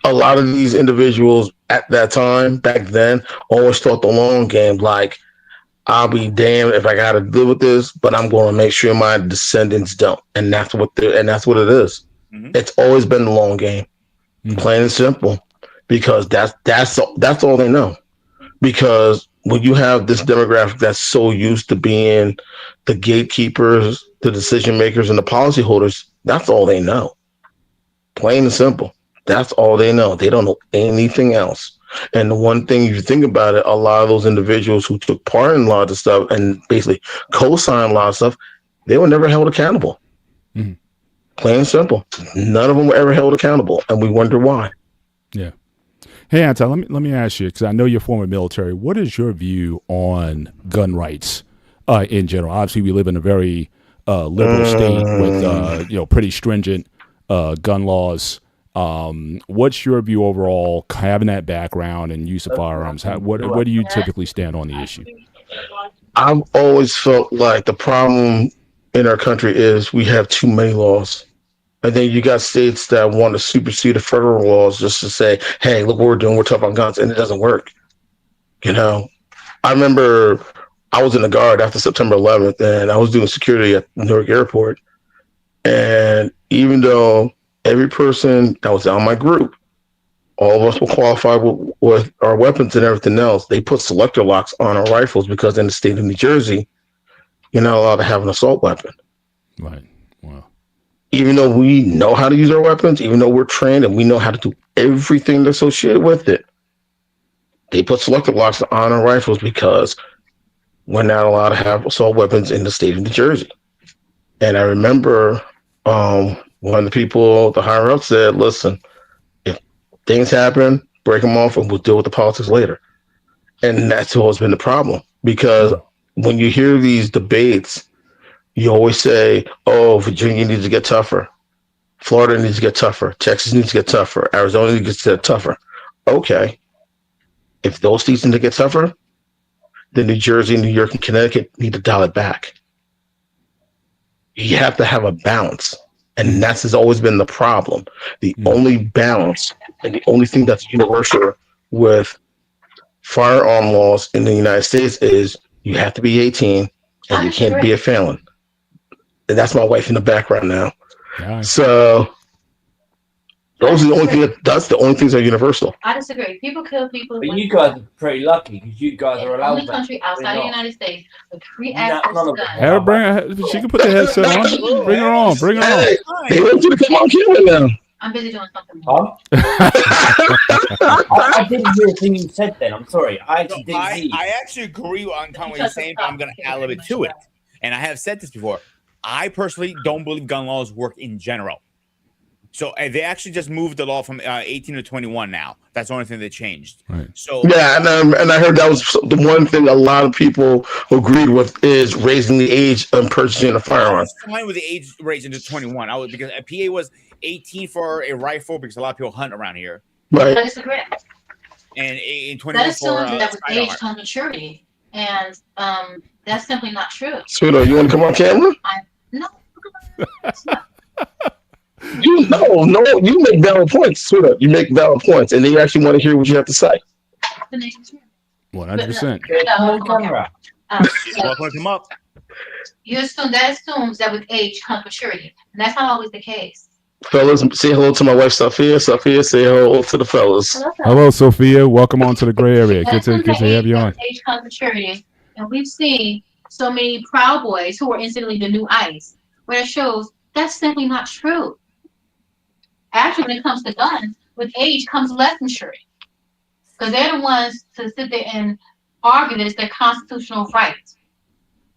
a lot of these individuals at that time, back then, always thought the long game, like, I'll be damned if I got to deal with this, but I'm going to make sure my descendants don't. And that's what it is. Mm-hmm. It's always been the long game, plain and simple, because that's all they know. Because when you have this demographic that's so used to being the gatekeepers, the decision makers, and the policyholders, that's all they know. Plain and simple. That's all they know. They don't know anything else. And the one thing, if you think about it, a lot of those individuals who took part in a lot of the stuff and basically co-signed a lot of stuff, they were never held accountable. Mm-hmm. Plain and simple. None of them were ever held accountable, and we wonder why. Yeah. Hey, Anton, let me ask you, because I know you're former military. What is your view on gun rights in general? Obviously, we live in a very liberal state with pretty stringent gun laws. What's your view overall, having that background and use of firearms? What do you typically stand on the issue? I've always felt like the problem in our country is we have too many laws. And then you got states that want to supersede the federal laws just to say, hey, look what we're doing. We're tough on guns. And it doesn't work. You know, I remember I was in the Guard after September 11th, and I was doing security at Newark Airport. And even though every person that was on my group, all of us were qualified with our weapons and everything else, they put selector locks on our rifles because in the state of New Jersey, you're not allowed to have an assault weapon. Right. Wow. Even though we know how to use our weapons, even though we're trained and we know how to do everything that's associated with it, they put selector locks on our rifles because we're not allowed to have assault weapons in the state of New Jersey. And I remember one of the people, the higher up, said, listen, if things happen, break them off and we'll deal with the politics later. And that's always been the problem, because when you hear these debates, you always say, oh, Virginia needs to get tougher. Florida needs to get tougher. Texas needs to get tougher. Arizona needs to get tougher. Okay. If those states need to get tougher, then New Jersey, New York, and Connecticut need to dial it back. You have to have a balance. And that's has always been the problem. The only balance and the only thing that's universal with firearm laws in the United States is you have to be 18 and you can't be a felon. And that's my wife in the background now. Nice. So those are the only things that's the only things that are universal. I disagree. People kill people. But you guys are pretty lucky because you guys are allowed. Only country outside the United States with free None access of to them. guns. Have her bring. She can put the headset on. Bring her on. Bring her on. Hey, they want you to come on camera now. I'm busy doing something. Huh? I didn't hear a thing you said then. I'm sorry. I actually didn't hear you. I actually agree on what you're saying, but I'm going to add a little bit to it. And I have said this before. I personally don't believe gun laws work in general. So they actually just moved the law from 18 to 21 now. That's the only thing that changed. Right. So yeah, and I heard that was the one thing a lot of people agreed with is raising the age of purchasing a I firearm. was fine with the age raising to 21. Because a PA was 18 for a rifle because a lot of people hunt around here, Right. I disagree. and in 21 That for assumes that with age sidearm. comes maturity, and that's simply not true. Sweetheart, you want to come on camera? No, it's not. You you make valid points, sweetheart. You make valid points, and they actually want to hear what you have to say. The name is true. 100%. No, come on, Camera. Welcome to come up. that assumes that with age comes maturity, and that's not always the case. Fellas, say hello to my wife, Sophia. Sophia, say hello to the fellas. Hello, Sophia. Welcome on to the gray area. Good to have you on. Age comes maturity, and we've seen so many Proud Boys who are instantly the new ICE, where it shows that's simply not true. Actually, when it comes to guns, with age comes less maturity, because they're the ones to sit there and argue that it's their constitutional right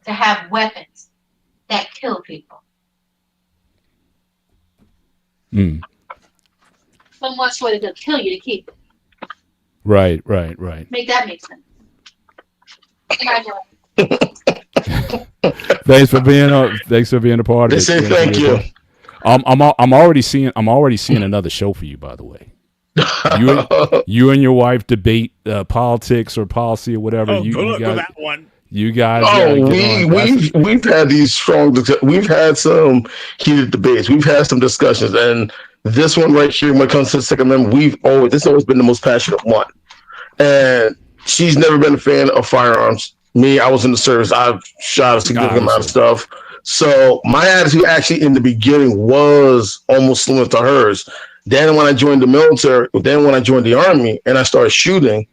to have weapons that kill people. So much so that they'll kill you to keep it. Right. Make that make sense. Thanks for being a part of They it. say thank you. I'm already seeing another show for you, by the way. You and your wife debate politics or policy or whatever. Oh, you good luck guys, with that one. You guys. We've had these we've had some heated debates. We've had some discussions, and this one right here, when it comes to the Second Amendment, this has always been the most passionate one. And she's never been a fan of firearms. Me, I was in the service. I've shot a significant amount of stuff. So my attitude actually in the beginning was almost similar to hers. Then when I joined the military, then when I joined the army and I started shooting,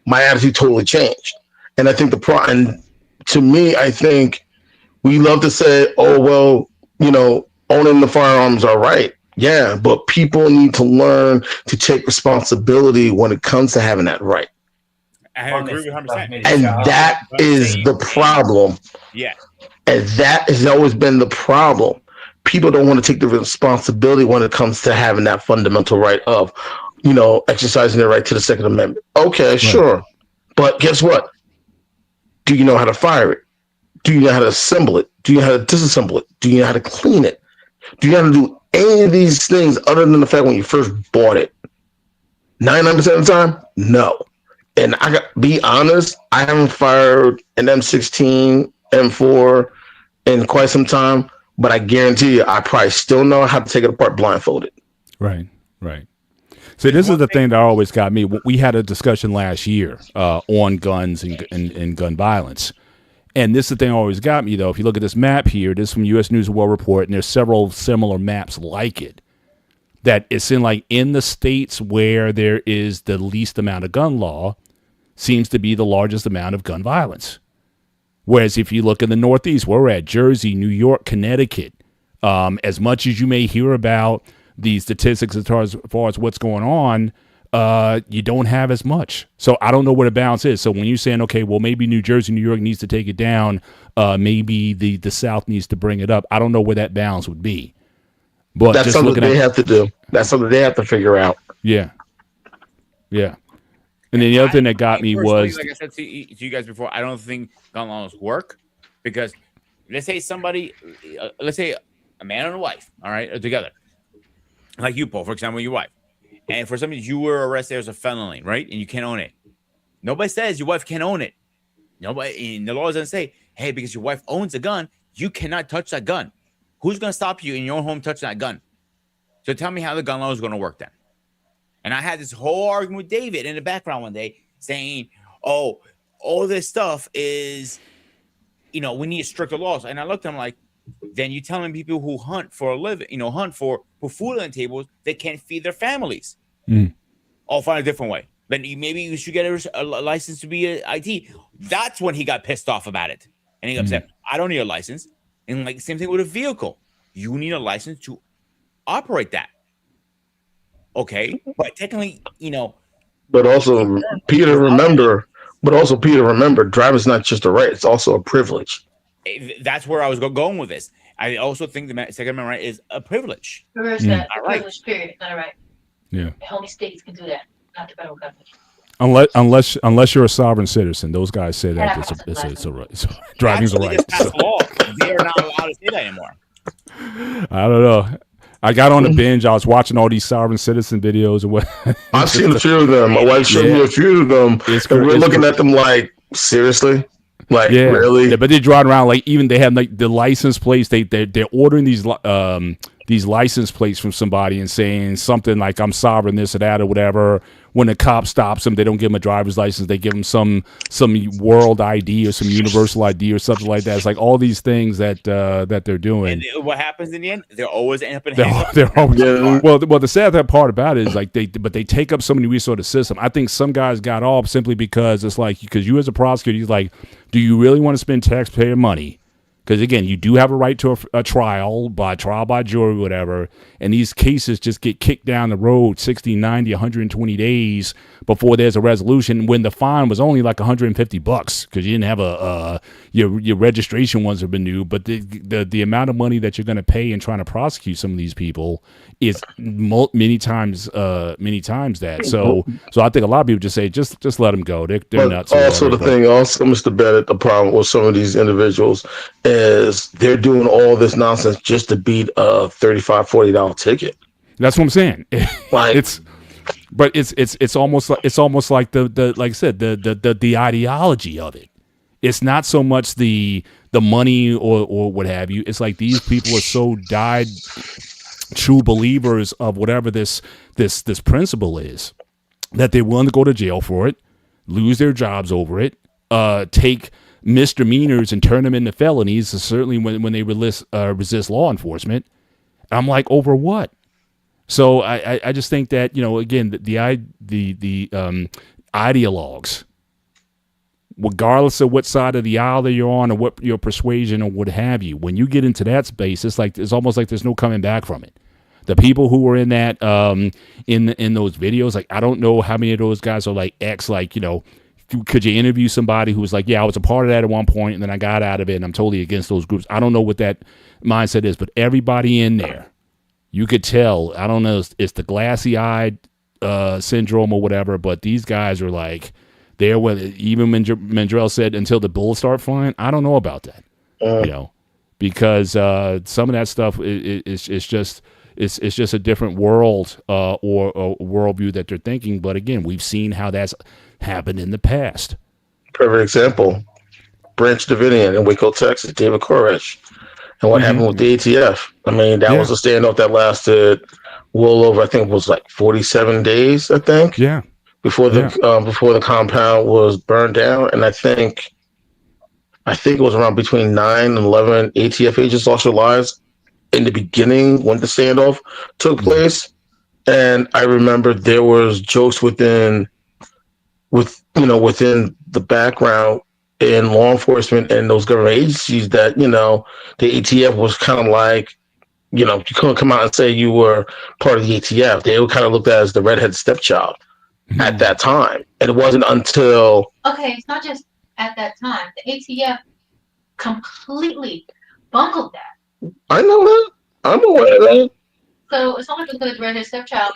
my attitude totally changed. And I think and to me, I think we love to say, oh, well, owning the firearms are right. Yeah, but people need to learn to take responsibility when it comes to having that right. I agree with 100%. And that is the problem. Yeah. And that has always been the problem. People don't want to take the responsibility when it comes to having that fundamental right of, exercising their right to the Second Amendment. Okay, right. Sure. But guess what? Do you know how to fire it? Do you know how to assemble it? Do you know how to disassemble it? Do you know how to clean it? Do you have to do any of these things other than the fact when you first bought it? 99% of the time, no. And I got be honest, I haven't fired an M16, M4 in quite some time, but I guarantee you, I probably still know how to take it apart blindfolded. Right. So this is the thing that always got me. We had a discussion last year on guns and gun violence. And this is the thing that always got me, though. If you look at this map here, this is from U.S. News and World Report, and there's several similar maps like it. That it's in the states where there is the least amount of gun law, seems to be the largest amount of gun violence. Whereas if you look in the Northeast, where we're at, Jersey, New York, Connecticut, as much as you may hear about the statistics as far as what's going on, you don't have as much. So I don't know what the balance is. So when you're saying, okay, well, maybe New Jersey, New York needs to take it down, maybe the South needs to bring it up. I don't know where that balance would be. But that's something they have to do. That's something they have to figure out. Yeah. And then the other thing that got me was, like I said to you guys before, I don't think gun laws work because let's say a man and a wife, all right, are together, like you, Paul, for example, your wife, and for some reason you were arrested as a felony, right, and you can't own it. Nobody says your wife can't own it. Nobody in the law doesn't say, hey, because your wife owns a gun, you cannot touch that gun. Who's going to stop you in your home touching that gun? So tell me how the gun law is going to work then. And I had this whole argument with David in the background one day saying, oh, all this stuff is, we need stricter laws. And I looked at him like, then you're telling people who hunt for a living, hunt for food on tables, they can't feed their families. I'll find a different way. Then maybe you should get a license to be an IT. That's when he got pissed off about it. And he got upset. I don't need a license. And like same thing with a vehicle. You need a license to operate that. Okay, but technically, But also, Peter, remember, driving's not just a right; it's also a privilege. That's where I was going with this. I also think the Second Amendment right is a privilege. Reverse that. A privilege, period. Not a right. Yeah. Only states can do that, not the federal government. Unless you're a sovereign citizen, those guys say that it's a right. So, driving's a right. Law. They are not allowed to say that anymore. I don't know. I got on a binge. I was watching all these sovereign citizen videos. And what I've seen a few of them. My wife showed me a few of them. And we're looking at them like, seriously? Like, really? Yeah, but they're driving around like even they have like the license plates. They're ordering these license plates from somebody and saying something like I'm sovereign, this or that or whatever. When the cop stops them, they don't give them a driver's license. They give them some world ID or some universal ID or something like that. It's like all these things that they're doing. And what happens in the end? They're always end up in well, the sad part about it is like they take up so many resources of the system. I think some guys got off simply because it's like because you as a prosecutor, you're like, do you really want to spend taxpayer money? Because, again, you do have a right to a trial by jury, whatever, and these cases just get kicked down the road 60, 90, 120 days before there's a resolution when the fine was only like $150 because you didn't have your registration ones have been new. But the amount of money that you're going to pay in trying to prosecute some of these people is many times that. So I think a lot of people just say, just let them go. They're nuts. Also, Mr. Bennett, the problem with some of these individuals is they're doing all this nonsense just to beat a $35-$40 ticket. That's what I'm saying. Like it's almost like the like I said the ideology of it. It's not so much the money or what have you. It's like these people are so died true believers of whatever this principle is that they're willing to go to jail for it, lose their jobs over it, take misdemeanors and turn them into felonies, certainly when they resist law enforcement. I'm like, over what? So I just think that, again, the ideologues, regardless of what side of the aisle that you're on or what your persuasion or what have you, when you get into that space, it's almost like there's no coming back from it. The people who were in that in those videos, like I don't know how many of those guys are like could you interview somebody who was like, yeah, I was a part of that at one point and then I got out of it and I'm totally against those groups. I don't know what that mindset is, but everybody in there, you could tell, I don't know, it's the glassy-eyed syndrome or whatever, but these guys are like, even when Mandrell said until the bullets start flying, I don't know about that. because some of that stuff is just it's just a different world or a worldview that they're thinking. But again, we've seen how that's happened in the past. Perfect example. Branch Davidian in Waco, Texas, David Koresh, and what happened with the ATF. I mean, that was a standoff that lasted well over, I think it was like 47 days, I think. Yeah. Before the compound was burned down. And I think it was around between 9 and 11 ATF agents lost their lives in the beginning when the standoff took place. And I remember there was jokes within the background in law enforcement and those government agencies that, the ATF was kind of like, you couldn't come out and say you were part of the ATF. They were kind of looked at as the redhead stepchild at that time. And it wasn't until... Okay, it's not just at that time. The ATF completely bungled that. I know that. I'm aware of that. So it's not because the redhead stepchild.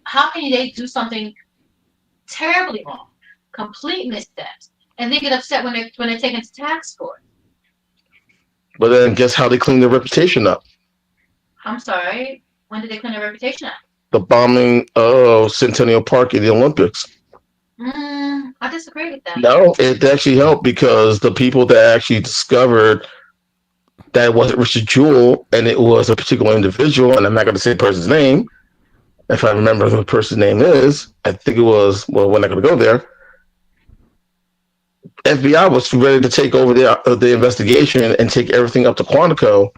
How can they do something terribly wrong, complete missteps, and they get upset when they're taken to task for it? But then guess how they clean their reputation up? I'm sorry. When did they clean their reputation up? The bombing of Centennial Park in the Olympics. I disagree with that. No, it actually helped because the people that actually discovered that it wasn't Richard Jewell and it was a particular individual, and I'm not going to say the person's name. If I remember who the person's name is, I think it was, well, we're not going to go there. FBI was ready to take over the investigation and take everything up to Quantico,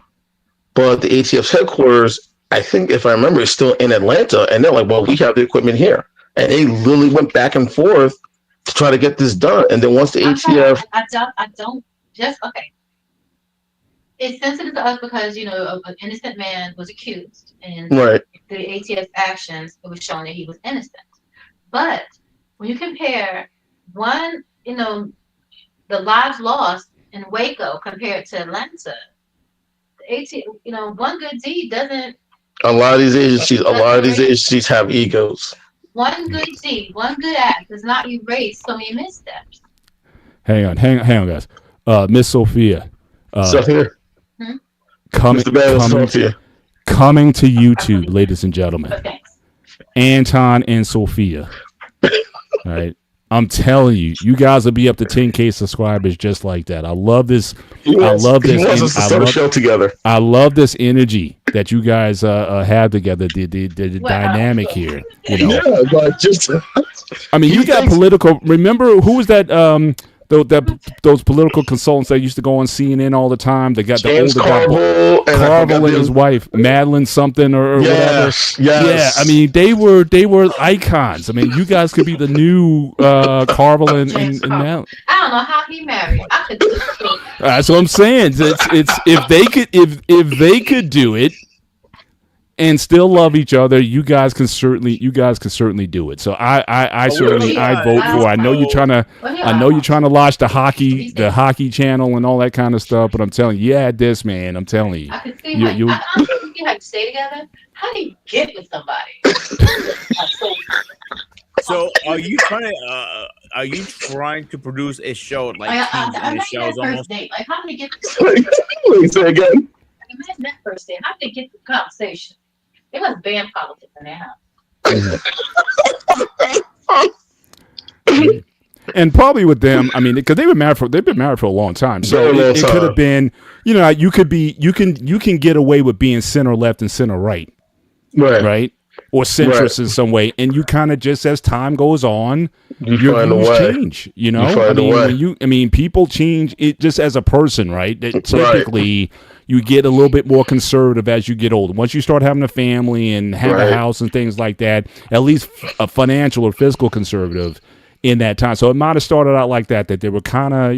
but the ATF's headquarters, I think, if I remember, is still in Atlanta, and they're like, well, we have the equipment here. And they literally went back and forth to try to get this done. And then once the ATF... I don't, okay. It's sensitive to us because, an innocent man was accused, and right. The ATF's actions, it was shown that he was innocent. But when you compare one, the lives lost in Waco compared to Atlanta, the ATF, one good deed doesn't... A lot of these agencies have egos. One good deed, one good act does not erase so many missteps. Hang on, guys. Miss Sophia. Sophia. Coming to YouTube, ladies and gentlemen. Okay. Anton and Sophia. All right. I'm telling you, you guys will be up to 10K subscribers just like that. I love this. He wants us to start a show together. I love this energy that you guys have together. The dynamic here. Yeah, but just. I mean, you got political. Remember who was that? Those political consultants that used to go on CNN all the time. They got James the older guy, Carville and his wife, Madeline something or whatever. Yes. Yeah, I mean they were icons. I mean, you guys could be the new Carville and Madeline. I don't know how he married. I could do it. That's what I'm saying. It's if they could do it and still love each other, you guys can certainly do it. So I certainly vote for. I know you're trying to launch the hockey channel and all that kind of stuff, but I'm telling you, this man. I'm telling you, I could see you how you stay together. How do you get with somebody? So are you trying to produce a show like I'm not shows that almost? first date. Like, how did they get? Say again. Imagine that first date. How did they get the conversation? They must ban politics in their house. And probably with them, I mean, because they've been married for a long time, so it could have been, you can get away with being center left and center right, or centrist in some way, and you kind of just as time goes on, your views change. People change it just as a person, right? Typically. You get a little bit more conservative as you get older. Once you start having a family and have a house and things like that, at least a financial or physical conservative in that time. So it might have started out like that they were kind of,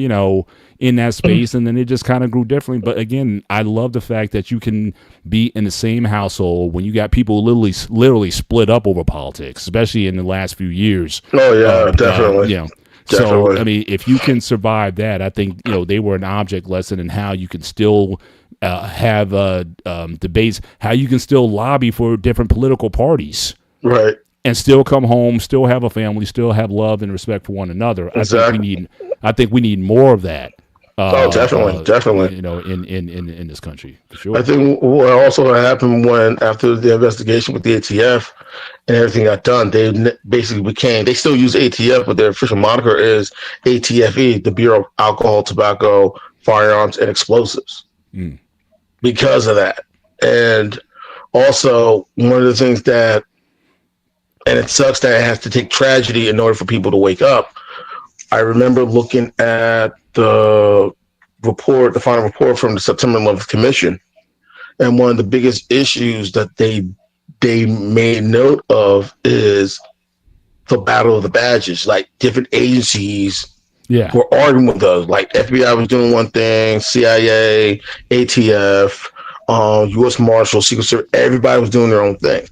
in that space, and then it just kind of grew differently. But again, I love the fact that you can be in the same household when you got people literally split up over politics, especially in the last few years. Oh, yeah, definitely. So, I mean, if you can survive that, I think, they were an object lesson in how you can still have debates, how you can still lobby for different political parties. Right. And still come home, still have a family, still have love and respect for one another. Exactly. I think we need more of that. Definitely. In this country for sure. I think what also happened after the investigation with the ATF and everything got done, they basically they still use ATF, but their official moniker is ATFE, the Bureau of Alcohol, Tobacco, Firearms, and Explosives, because of that. And also, one of the things and it sucks that it has to take tragedy in order for people to wake up. I remember looking at the final report from the September 11th Commission, and one of the biggest issues that they made note of is the battle of the badges. Like, different agencies were arguing with us. Like, FBI was doing one thing, CIA, ATF, U.S. Marshals, Secret Service, everybody was doing their own thing.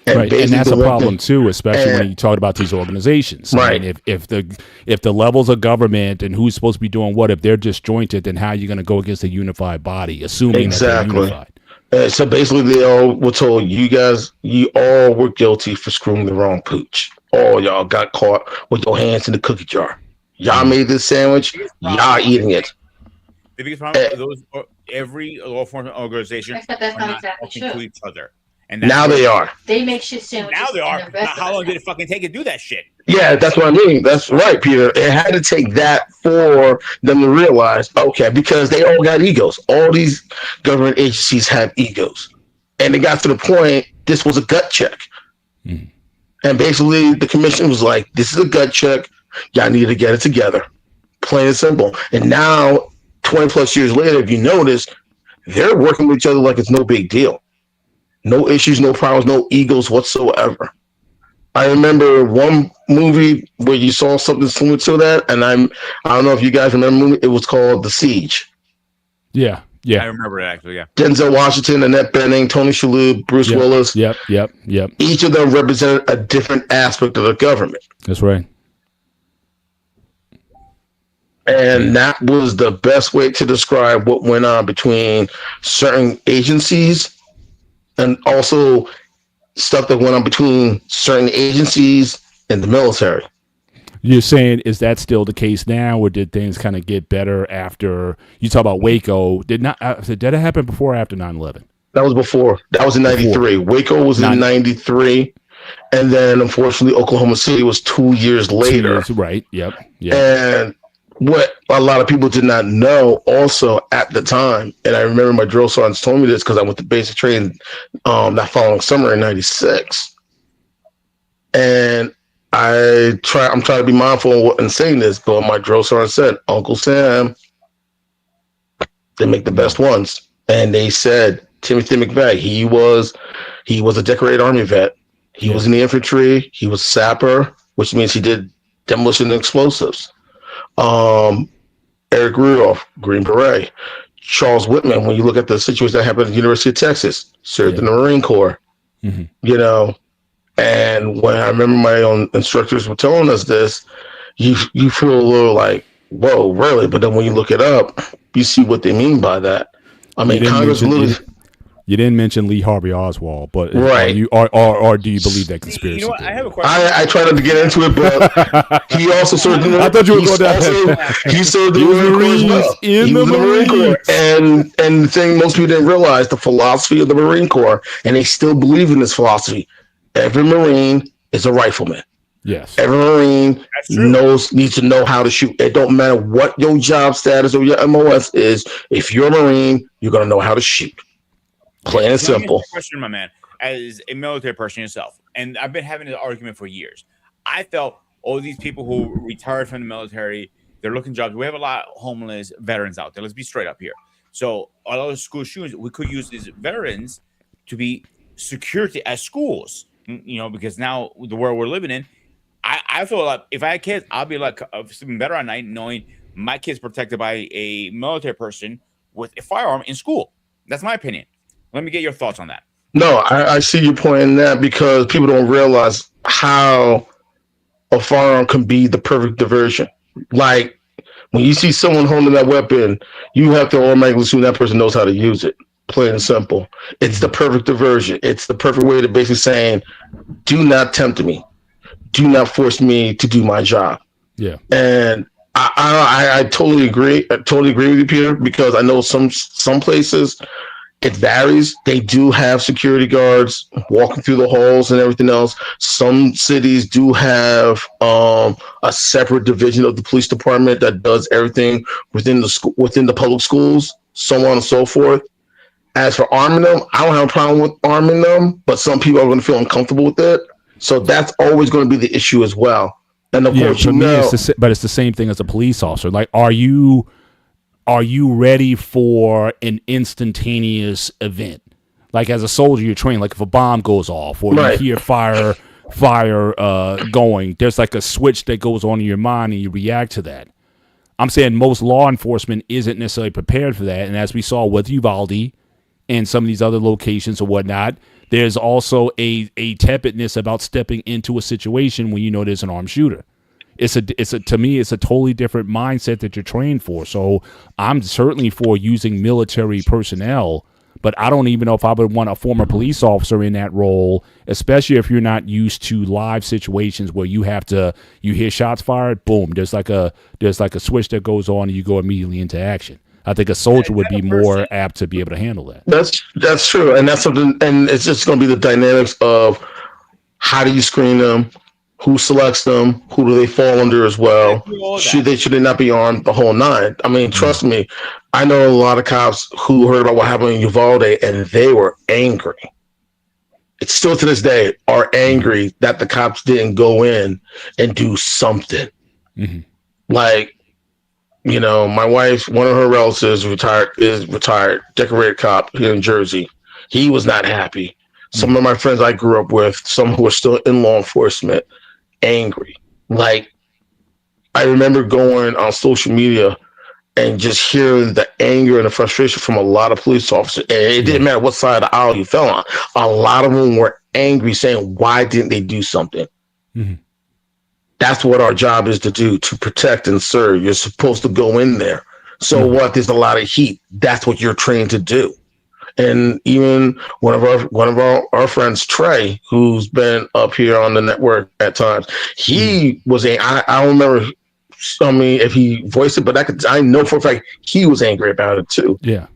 And that's a problem too, especially when you talk about these organizations. Right. I mean, if the levels of government and who's supposed to be doing what, if they're disjointed, then how are you going to go against a unified body, assuming that they're unified? So basically, they all were told, you all were guilty for screwing the wrong pooch. All y'all got caught with your hands in the cookie jar. Y'all made this sandwich. Y'all eating it. The biggest problem is every law enforcement organization Except that's not exactly talking true. to each other. And now they are. They make shit sandwiches. Now they are. How long did it fucking take to do that shit? Yeah, that's what I mean. That's right, Peter. It had to take that for them to realize, okay, because they all got egos. All these government agencies have egos. And it got to the point, this was a gut check. And basically, the commission was like, this is a gut check. Y'all need to get it together. Plain and simple. And now, 20 plus years later, if you notice, they're working with each other like it's no big deal. No issues, no problems, no egos whatsoever. I remember one movie where you saw something similar to that, and I don't know if you guys remember the movie. It was called The Siege. Yeah. I remember it actually. Yeah. Denzel Washington, Annette Bening, Tony Shalhoub, Bruce Willis. Yep. Each of them represented a different aspect of the government. That's right. And that was the best way to describe what went on between certain agencies, and also stuff that went on between certain agencies and the military. You're saying, is that still the case now, or did things kind of get better after you talk about Waco? Did it happen before or after 9/11? That was before. That was in 93. Waco was in 93. And then, unfortunately, Oklahoma City was 2 years later. 2 years, right. Yep. And what a lot of people did not know also at the time, and I remember my drill sergeants told me this because I went to basic training that following summer in 96. And I'm trying to be mindful in saying this, but my drill sergeant said, Uncle Sam, they make the best ones. And they said, Timothy McVeigh, he was a decorated Army vet. He was in the infantry. He was a sapper, which means he did demolition and explosives. Eric Rudolph, Green Beret. Charles Whitman, when you look at the situation that happened at the University of Texas, served in the Marine Corps. You know, and when I remember my own instructors were telling us this, you feel a little like, whoa, really? But then when you look it up, you see what they mean by that. I mean, Congress literally. You didn't mention Lee Harvey Oswald, but right? Or do you believe that conspiracy? You know what? I have a question. I tried not to get into it, but he also served. I thought you were going down. He served in the Marine Corps as well. He was in the Marine Corps, and the thing most people didn't realize, the philosophy of the Marine Corps, and they still believe in this philosophy. Every Marine is a rifleman. Yes. Every Marine needs to know how to shoot. It don't matter what your job status or your MOS is. If you're a Marine, you're gonna know how to shoot. Plain and simple. Question, my man, as a military person yourself, and I've been having an argument for years. I felt all these people who retired from the military, they're looking jobs. We have a lot of homeless veterans out there. Let's be straight up here. So a lot of school shootings, we could use these veterans to be security at schools. You know, because now the world we're living in, I feel like if I had kids, I'll be like sleeping better at night knowing my kid's protected by a military person with a firearm in school. That's my opinion. Let me get your thoughts on that. No, I see your point in that, because people don't realize how a firearm can be the perfect diversion. Like, when you see someone holding that weapon, you have to automatically assume that person knows how to use it. Plain and simple. It's the perfect diversion. It's the perfect way to basically saying, do not tempt me. Do not force me to do my job. Yeah. And I totally agree. I totally agree with you, Peter, because I know some places it varies. They do have security guards walking through the halls and everything else. Some cities do have a separate division of the police department that does everything within the school, within the public schools, so on and so forth. As for arming them, I don't have a problem with arming them, but some people are going to feel uncomfortable with it. So that's always going to be the issue as well. And of course, for me, but it's the same thing as a police officer. Like, are you ready for an instantaneous event? Like, as a soldier, you're trained. Like, if a bomb goes off or you hear fire going, there's like a switch that goes on in your mind and you react to that. I'm saying most law enforcement isn't necessarily prepared for that. And as we saw with Uvalde and some of these other locations or whatnot, there's also a tepidness about stepping into a situation when you know there's an armed shooter. To me, it's a totally different mindset that you're trained for. So I'm certainly for using military personnel, but I don't even know if I would want a former police officer in that role, especially if you're not used to live situations where you hear shots fired, boom, there's like a switch that goes on and you go immediately into action. I think a soldier would be more apt to be able to handle that. That's true, and that's something. And it's just going to be the dynamics of how do you screen them, who selects them, who do they fall under as well. Should they not be armed, the whole nine? I mean, trust me, I know a lot of cops who heard about what happened in Uvalde, and they were angry. It's still to this day are angry that the cops didn't go in and do something. Mm-hmm. Like, you know, my wife, one of her relatives is retired, decorated cop here in Jersey. He was not happy. Some of my friends I grew up with, some who are still in law enforcement, angry. Like, I remember going on social media and just hearing the anger and the frustration from a lot of police officers. And it didn't matter what side of the aisle you fell on. A lot of them were angry, saying, why didn't they do something? Mm-hmm. That's what our job is to do, to protect and serve. You're supposed to go in there. So what? There's a lot of heat. That's what you're trained to do. And even one of our friends, Trey, who's been up here on the network at times, he was I don't remember. I mean, if he voiced it, but I know for a fact he was angry about it too. Yeah.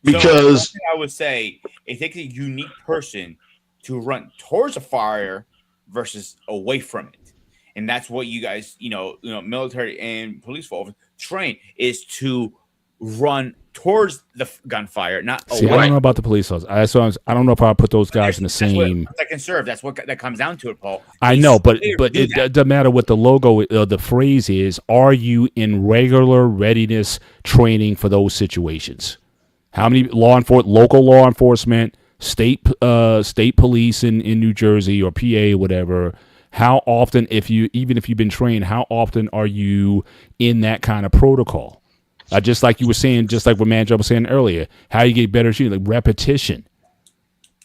Because I would say it takes a unique person to run towards a fire versus away from it, and that's what you guys, military and police officers train is to run towards the gunfire, not away. I don't know about the police officers. I don't know if I'll put those guys in the same. That can serve. That's what that comes down to it, Paul. I know, but it doesn't matter what the logo, the phrase is. Are you in regular readiness training for those situations? How many local law enforcement, state police in New Jersey or PA, whatever? How often, even if you've been trained, how often are you in that kind of protocol? Just like you were saying, just like what Manjo was saying earlier, how you get better shooting, like repetition.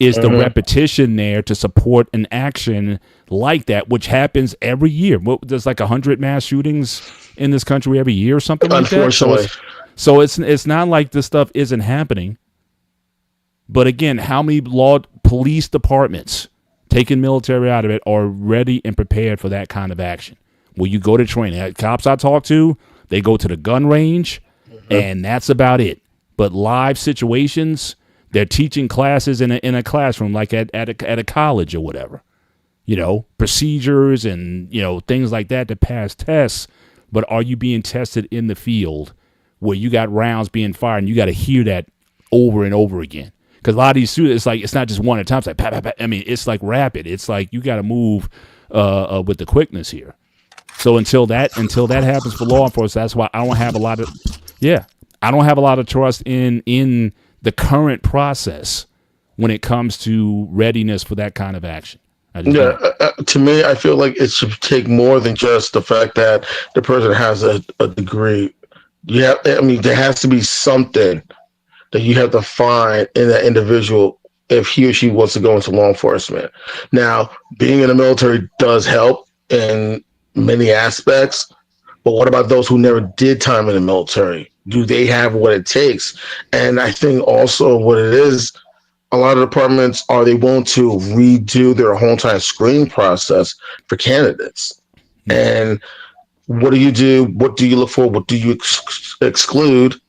Is the repetition there to support an action like that, which happens every year? There's like 100 mass shootings in this country every year or something like that. Unfortunately. So it's not like this stuff isn't happening. But again, how many police departments, taking military out of it, are ready and prepared for that kind of action? Will you go to training? Cops I talk to, they go to the gun range, and that's about it. But live situations, they're teaching classes in a classroom, like at a college or whatever. Procedures and things like that to pass tests. But are you being tested in the field where you got rounds being fired and you got to hear that over and over again? Because a lot of these students, it's not just one at a time. It's like, pat. I mean, it's like rapid. It's like you got to move with the quickness here. So until that happens for law enforcement, that's why I don't have a lot of trust in the current process when it comes to readiness for that kind of action. To me, I feel like it should take more than just the fact that the person has a degree. There has to be something that you have to find in that individual if he or she wants to go into law enforcement. Now, being in the military does help in many aspects, but what about those who never did time in the military? Do they have what it takes? And I think also what it is, a lot of departments, are they willing to redo their whole entire screening process for candidates? And What do you do? What do you look for? What do you exclude?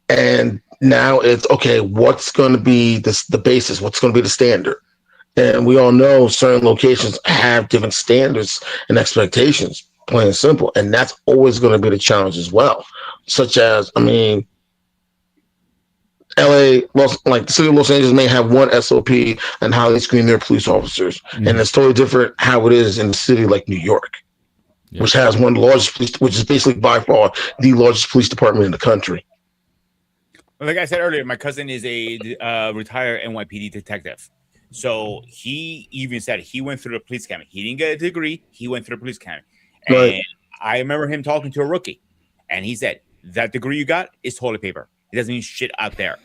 And now it's okay. What's going to be the basis? What's going to be the standard? And we all know certain locations have different standards and expectations, plain and simple. And that's always going to be the challenge as well. Such as, I mean, LA, like the city of Los Angeles may have one SOP and how they screen their police officers. Mm-hmm. And it's totally different how it is in a city like New York, which has one of the largest police, which is basically by far the largest police department in the country. Like I said earlier, my cousin is a retired NYPD detective. So he even said he went through the police academy. He didn't get a degree. He went through the police academy. And right. I remember him talking to a rookie. And he said, that degree you got is toilet paper. It doesn't mean shit out there.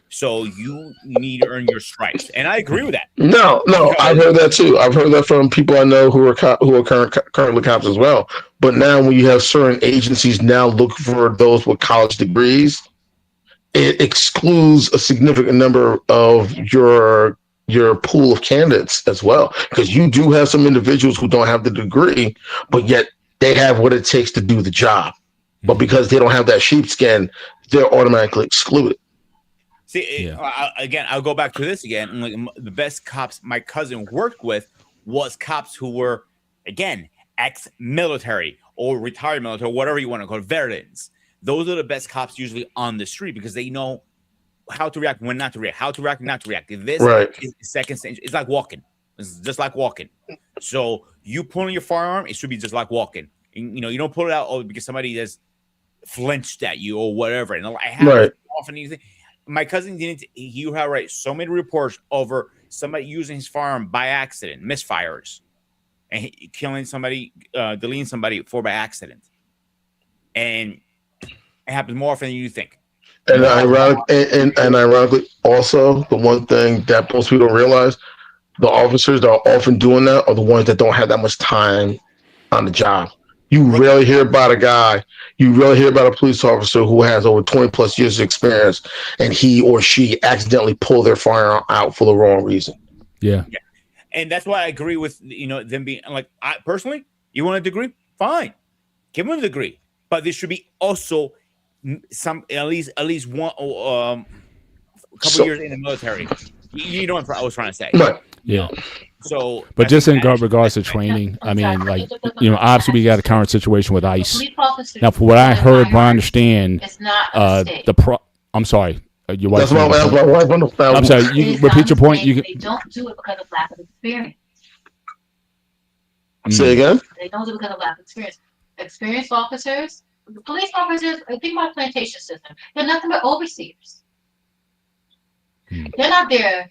So you need to earn your stripes. And I agree with that. No, I've heard that too. I've heard that from people I know who are currently cops as well. But now when you have certain agencies now look for those with college degrees, it excludes a significant number of your pool of candidates as well, because you do have some individuals who don't have the degree, but yet they have what it takes to do the job. But because they don't have that sheepskin, they're automatically excluded. See, again, I'll go back to this again. Like, the best cops my cousin worked with was cops who were, again, ex-military or retired military, whatever you want to call it, veterans. Those are the best cops usually on the street because they know how to react, when not to react, how to react, not to react. If this is second stage, it's like walking. It's just like walking. So you pulling your firearm, it should be just like walking. And, you don't pull it out because somebody has flinched at you or whatever. And I have often anything. My cousin didn't. You have so many reports over somebody using his firearm by accident, misfires, and killing somebody, deleting somebody by accident, and it happens more often than you think. And ironically, also the one thing that most people don't realize, the officers that are often doing that are the ones that don't have that much time on the job. You rarely hear about a police officer who has over 20 plus years of experience and he or she accidentally pull their firearm out for the wrong reason. Yeah. And that's why I agree with, them being like, I personally, you want a degree? Fine. Give them a degree. But there should be also at least one, a couple years in the military. You know what I was trying to say. Right. Yeah. So, but just in regards to training, I mean, like, obviously we got a current situation with ICE. Now, for what I heard, I understand, I'm sorry, your wife. That's my wife on the phone. I'm sorry. You repeat your point. They don't do it because of lack of experience. Say again. They don't do it because of lack of experience. Experienced officers, police officers. Think about plantation system. They're nothing but overseers. They're not there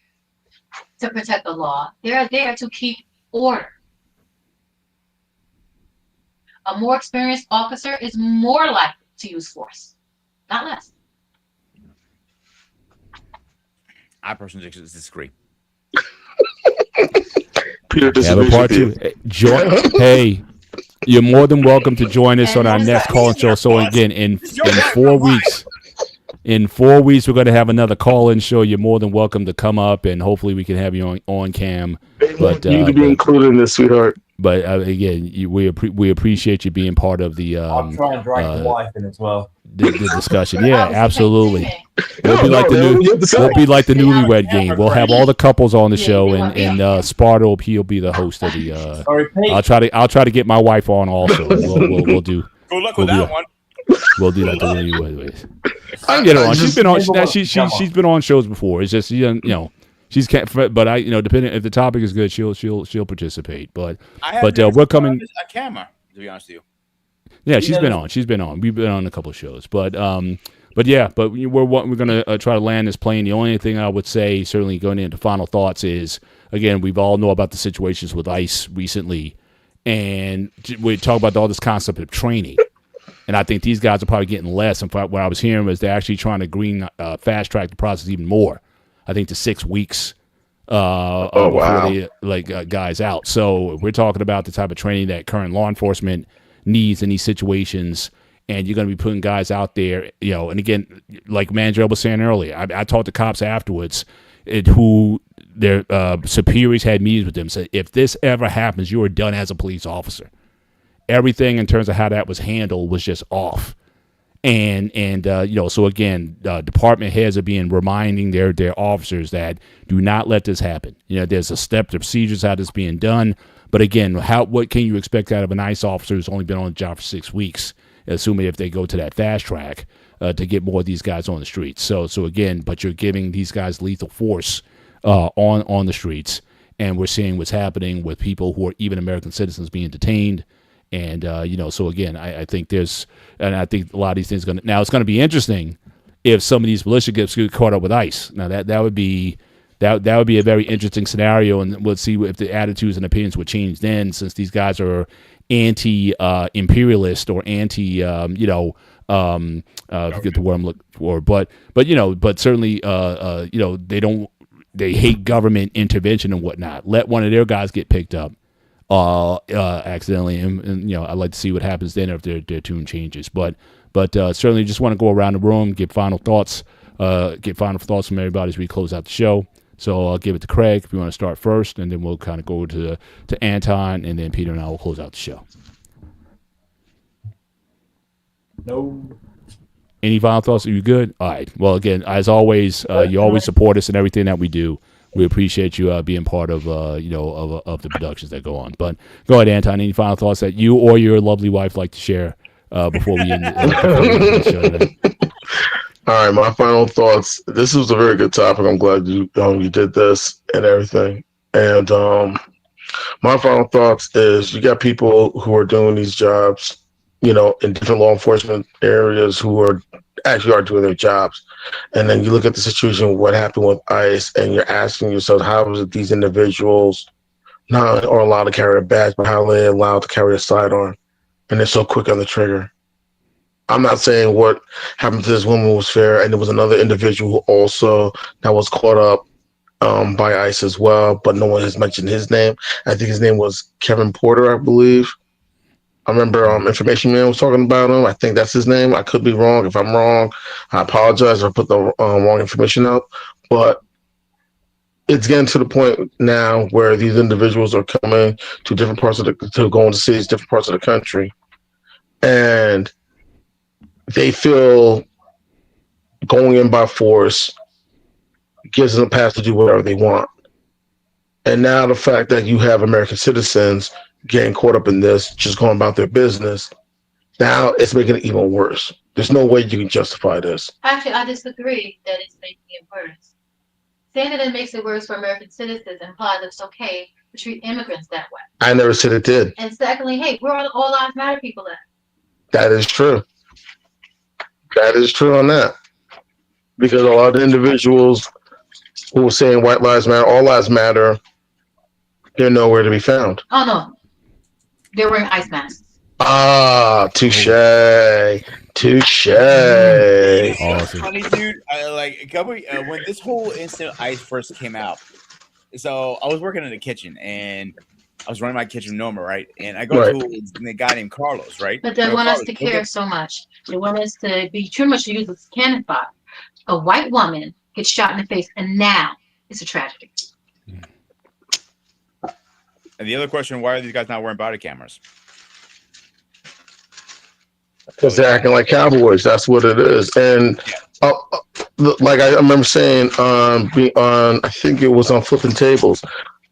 to protect the law. They're there to keep order. A more experienced officer is more likely to use force, not less. I personally disagree. Peter disagrees. Hey, you're more than welcome to join us on our next call-in show. So again, in 4 weeks. In 4 weeks, we're going to have another call-in show. You're more than welcome to come up, and hopefully we can have you on cam. But you need to be included in this, sweetheart. But again, we appreciate you being part of the. I'll try and drag the wife in as well. The discussion, yeah, absolutely. We'll be like the newlywed game. We'll have all the couples on the show, and Sparto, he'll be the host of the. Sorry, Pete. I'll try to get my wife on also. We'll do. Good luck with that one. We'll do that the newlywed ways. I can get her on. She's been on. She's been on shows before. It's just she's can't. But depending if the topic is good, she'll participate. But we're coming on camera. To be honest with you. Yeah, she's been on. She's been on. We've been on a couple of shows. But we're gonna try to land this plane. The only thing I would say, certainly going into final thoughts, is again we've all know about the situations with ICE recently, and we talk about all this concept of training. And I think these guys are probably getting less. In fact, what I was hearing was they're actually trying to fast track the process even more. I think to 6 weeks before they guys out. So we're talking about the type of training that current law enforcement needs in these situations. And you're going to be putting guys out there, and again, like Mandrell was saying earlier, I talked to cops afterwards who their superiors had meetings with them, said, if this ever happens, you are done as a police officer. everything in terms of how that was handled was just off. And so again, department heads are being reminding their officers that do not let this happen. There's a step to procedures how this is being done. But again, what can you expect out of an ICE officer who's only been on the job for 6 weeks, assuming if they go to that fast track to get more of these guys on the streets? So again, but you're giving these guys lethal force on the streets, and we're seeing what's happening with people who are even American citizens being detained. And, so again, I think I think a lot of these things now it's going to be interesting if some of these militia gets caught up with ICE. Now that would be a very interesting scenario, and we'll see if the attitudes and opinions would change then, since these guys are anti-imperialist or anti, I forget the word I'm looking for, but certainly, they hate government intervention and whatnot. Let one of their guys get picked up accidentally, and I'd like to see what happens then if their tune changes. But certainly just want to go around the room, get final thoughts from everybody as we close out the show. So I'll give it to Craig if you want to start first, and then we'll kind of go to Anton, and then Peter and I will close out the show. No. Any final thoughts? Are you good? All right. Well, again, as always, you always support us in everything that we do. We appreciate you being part of of the productions that go on. But go ahead, Anton. Any final thoughts that you or your lovely wife like to share before we end the show today? All right, my final thoughts. This was a very good topic. I'm glad you did this and everything. And my final thoughts is you got people who are doing these jobs, in different law enforcement areas who are doing their jobs. And then you look at the situation, what happened with ICE, and you're asking yourself, how is it these individuals not are allowed to carry a badge, but how are they allowed to carry a sidearm? And they're so quick on the trigger. I'm not saying what happened to this woman was fair, and there was another individual who also that was caught up by ICE as well, but no one has mentioned his name. I think his name was Kevin Porter, I believe. I remember Information Man was talking about him. I think that's his name. I could be wrong. If I'm wrong, I apologize if I put the wrong information out. But it's getting to the point now where these individuals are coming to different parts of to go into cities, different parts of the country, and they feel going in by force gives them a pass to do whatever they want. And now the fact that you have American citizens getting caught up in this, just going about their business, now it's making it even worse. There's no way you can justify this. Actually, I disagree that it's making it worse. Saying that it makes it worse for American citizens implies it's okay to treat immigrants that way. I never said it did. And secondly, hey, we're all lives matter people then. That is true. That is true on that. Because a lot of individuals who were saying white lives matter, all lives matter, they're nowhere to be found. Oh, no. They're wearing ice masks. Ah, touche. Touche. Awesome. Funny, dude. When this whole incident ICE first came out, so I was working in the kitchen, and I was running my kitchen normal, right? And I go to a guy named Carlos, right? But they want us to care so much. They want us to be too much to use as cannon fodder. A white woman gets shot in the face, and now it's a tragedy. And the other question, why are these guys not wearing body cameras? Because they're acting like cowboys. That's what it is. And like I remember saying on I think it was on Flipping Tables,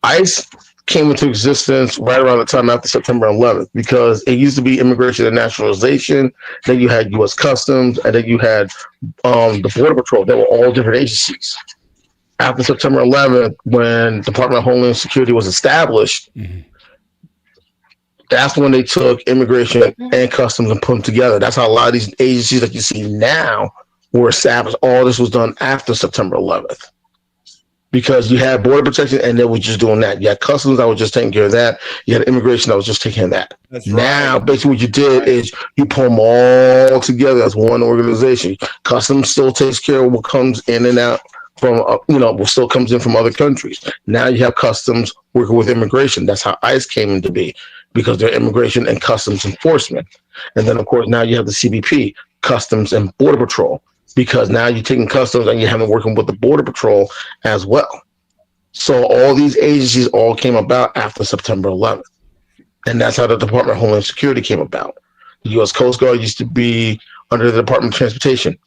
ICE came into existence right around the time after September 11th, because it used to be Immigration and Naturalization. Then you had U.S. Customs, and then you had the Border Patrol. They were all different agencies. After September 11th, when Department of Homeland Security was established, that's when they took Immigration and Customs and put them together. That's how a lot of these agencies that you see now were established. All this was done after September 11th. Because you had Border Protection, and they were just doing that. You had Customs that was just taking care of that. You had Immigration that was just taking care of that. That's now, basically what you did is you pull them all together as one organization. Customs still takes care of what comes in and out from, what still comes in from other countries. Now you have Customs working with Immigration. That's how ICE came into be, because they're Immigration and Customs Enforcement. And then, of course, now you have the CBP, Customs and Border Patrol, because now you're taking Customs and you have them working with the Border Patrol as well. So all these agencies all came about after September 11th. And that's how the Department of Homeland Security came about. The U.S. Coast Guard used to be under the Department of Transportation.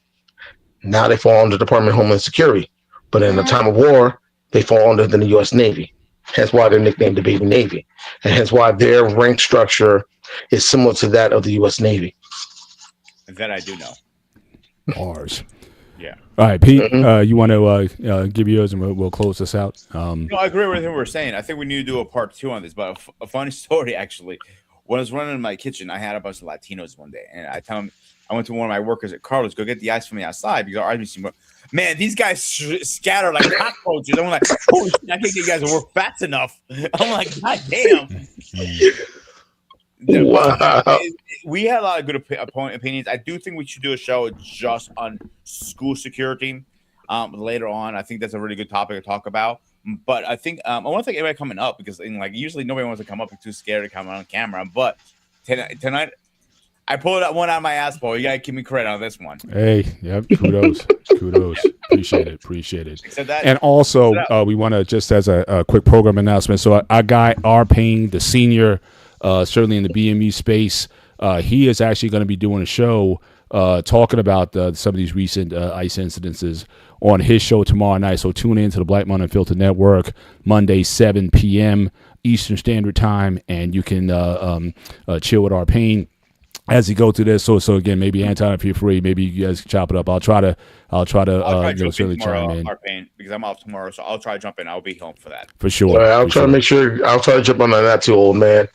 Now they fall under the Department of Homeland Security. But in the time of war, they fall under the U.S. Navy. Hence why they're nicknamed the Baby Navy. And hence why their rank structure is similar to that of the U.S. Navy. That I do know. Ours. Yeah. All right, Pete, you want to give yours and we'll close this out? No, I agree with everything we're saying. I think we need to do a part 2 on this, but a funny story, actually. When I was running in my kitchen, I had a bunch of Latinos one day, and I went to one of my workers at Carlos, go get the ice for me outside because our ice machine, man, these guys scatter like cockroaches. I'm like, holy shit, I can't get you guys to work fast enough. I'm like, God damn. Wow. We had a lot of good opinions. I do think we should do a show just on school security later on. I think that's a really good topic to talk about. But I think I want to thank everybody coming up because usually nobody wants to come up. They're too scared to come on camera. But tonight, I pulled one out of my ass, boy. You gotta give me credit on this one. Hey, yep, kudos. Appreciate it. Except that, and also, we want to just as a quick program announcement. So our guy R. Payne, the senior, certainly in the BME space, he is actually going to be doing a show talking about some of these recent ICE incidences on his show tomorrow night. So tune in to the Black Men Unfiltered Network, Monday, 7 p.m. Eastern Standard Time, and you can chill with R. Payne as he go through this. So again, maybe Anton, if you're free, maybe you guys can chop it up. I'll try to certainly chime in. Because I'm off tomorrow, so I'll try to jump in. I'll be home for that. For sure. I'll try to make sure. I'll try to jump on that too, old man.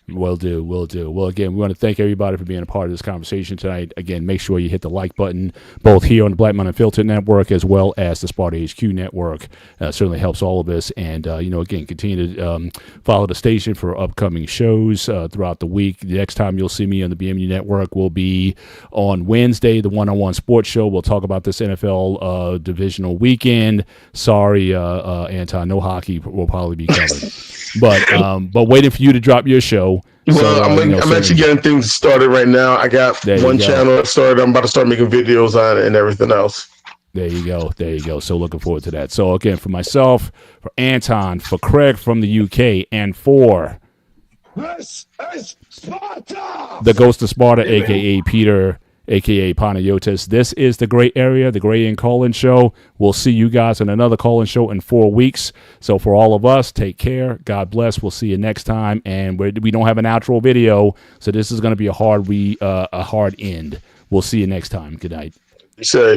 Will do. Well, again, we want to thank everybody for being a part of this conversation tonight. Again, make sure you hit the like button, both here on the Black Men Unfiltered Network as well as the Sparta HQ Network. Certainly helps all of us. And, again, continue to follow the station for upcoming shows throughout the week. The next time you'll see me on the BMU Network will be on Wednesday, the one-on-one sports show. We'll talk about this NFL divisional weekend. Sorry, Anton, no hockey will probably be covered. But waiting for you to drop your show. Well, So, I'm actually getting things started right now. I got one channel that started. I'm about to start making videos on it and everything else. There you go. So looking forward to that. So again, for myself, for Anton, for Craig from the UK, and for This is Sparta! the Ghost of Sparta, a.k.a. Peter, a.k.a. Panayotis. This is the Gray Area, the Gray and Call-In Show. We'll see you guys in another call-in show in 4 weeks. So for all of us, take care. God bless. We'll see you next time. And we don't have an outro video, so this is going to be a hard end. We'll see you next time. Good night. You say.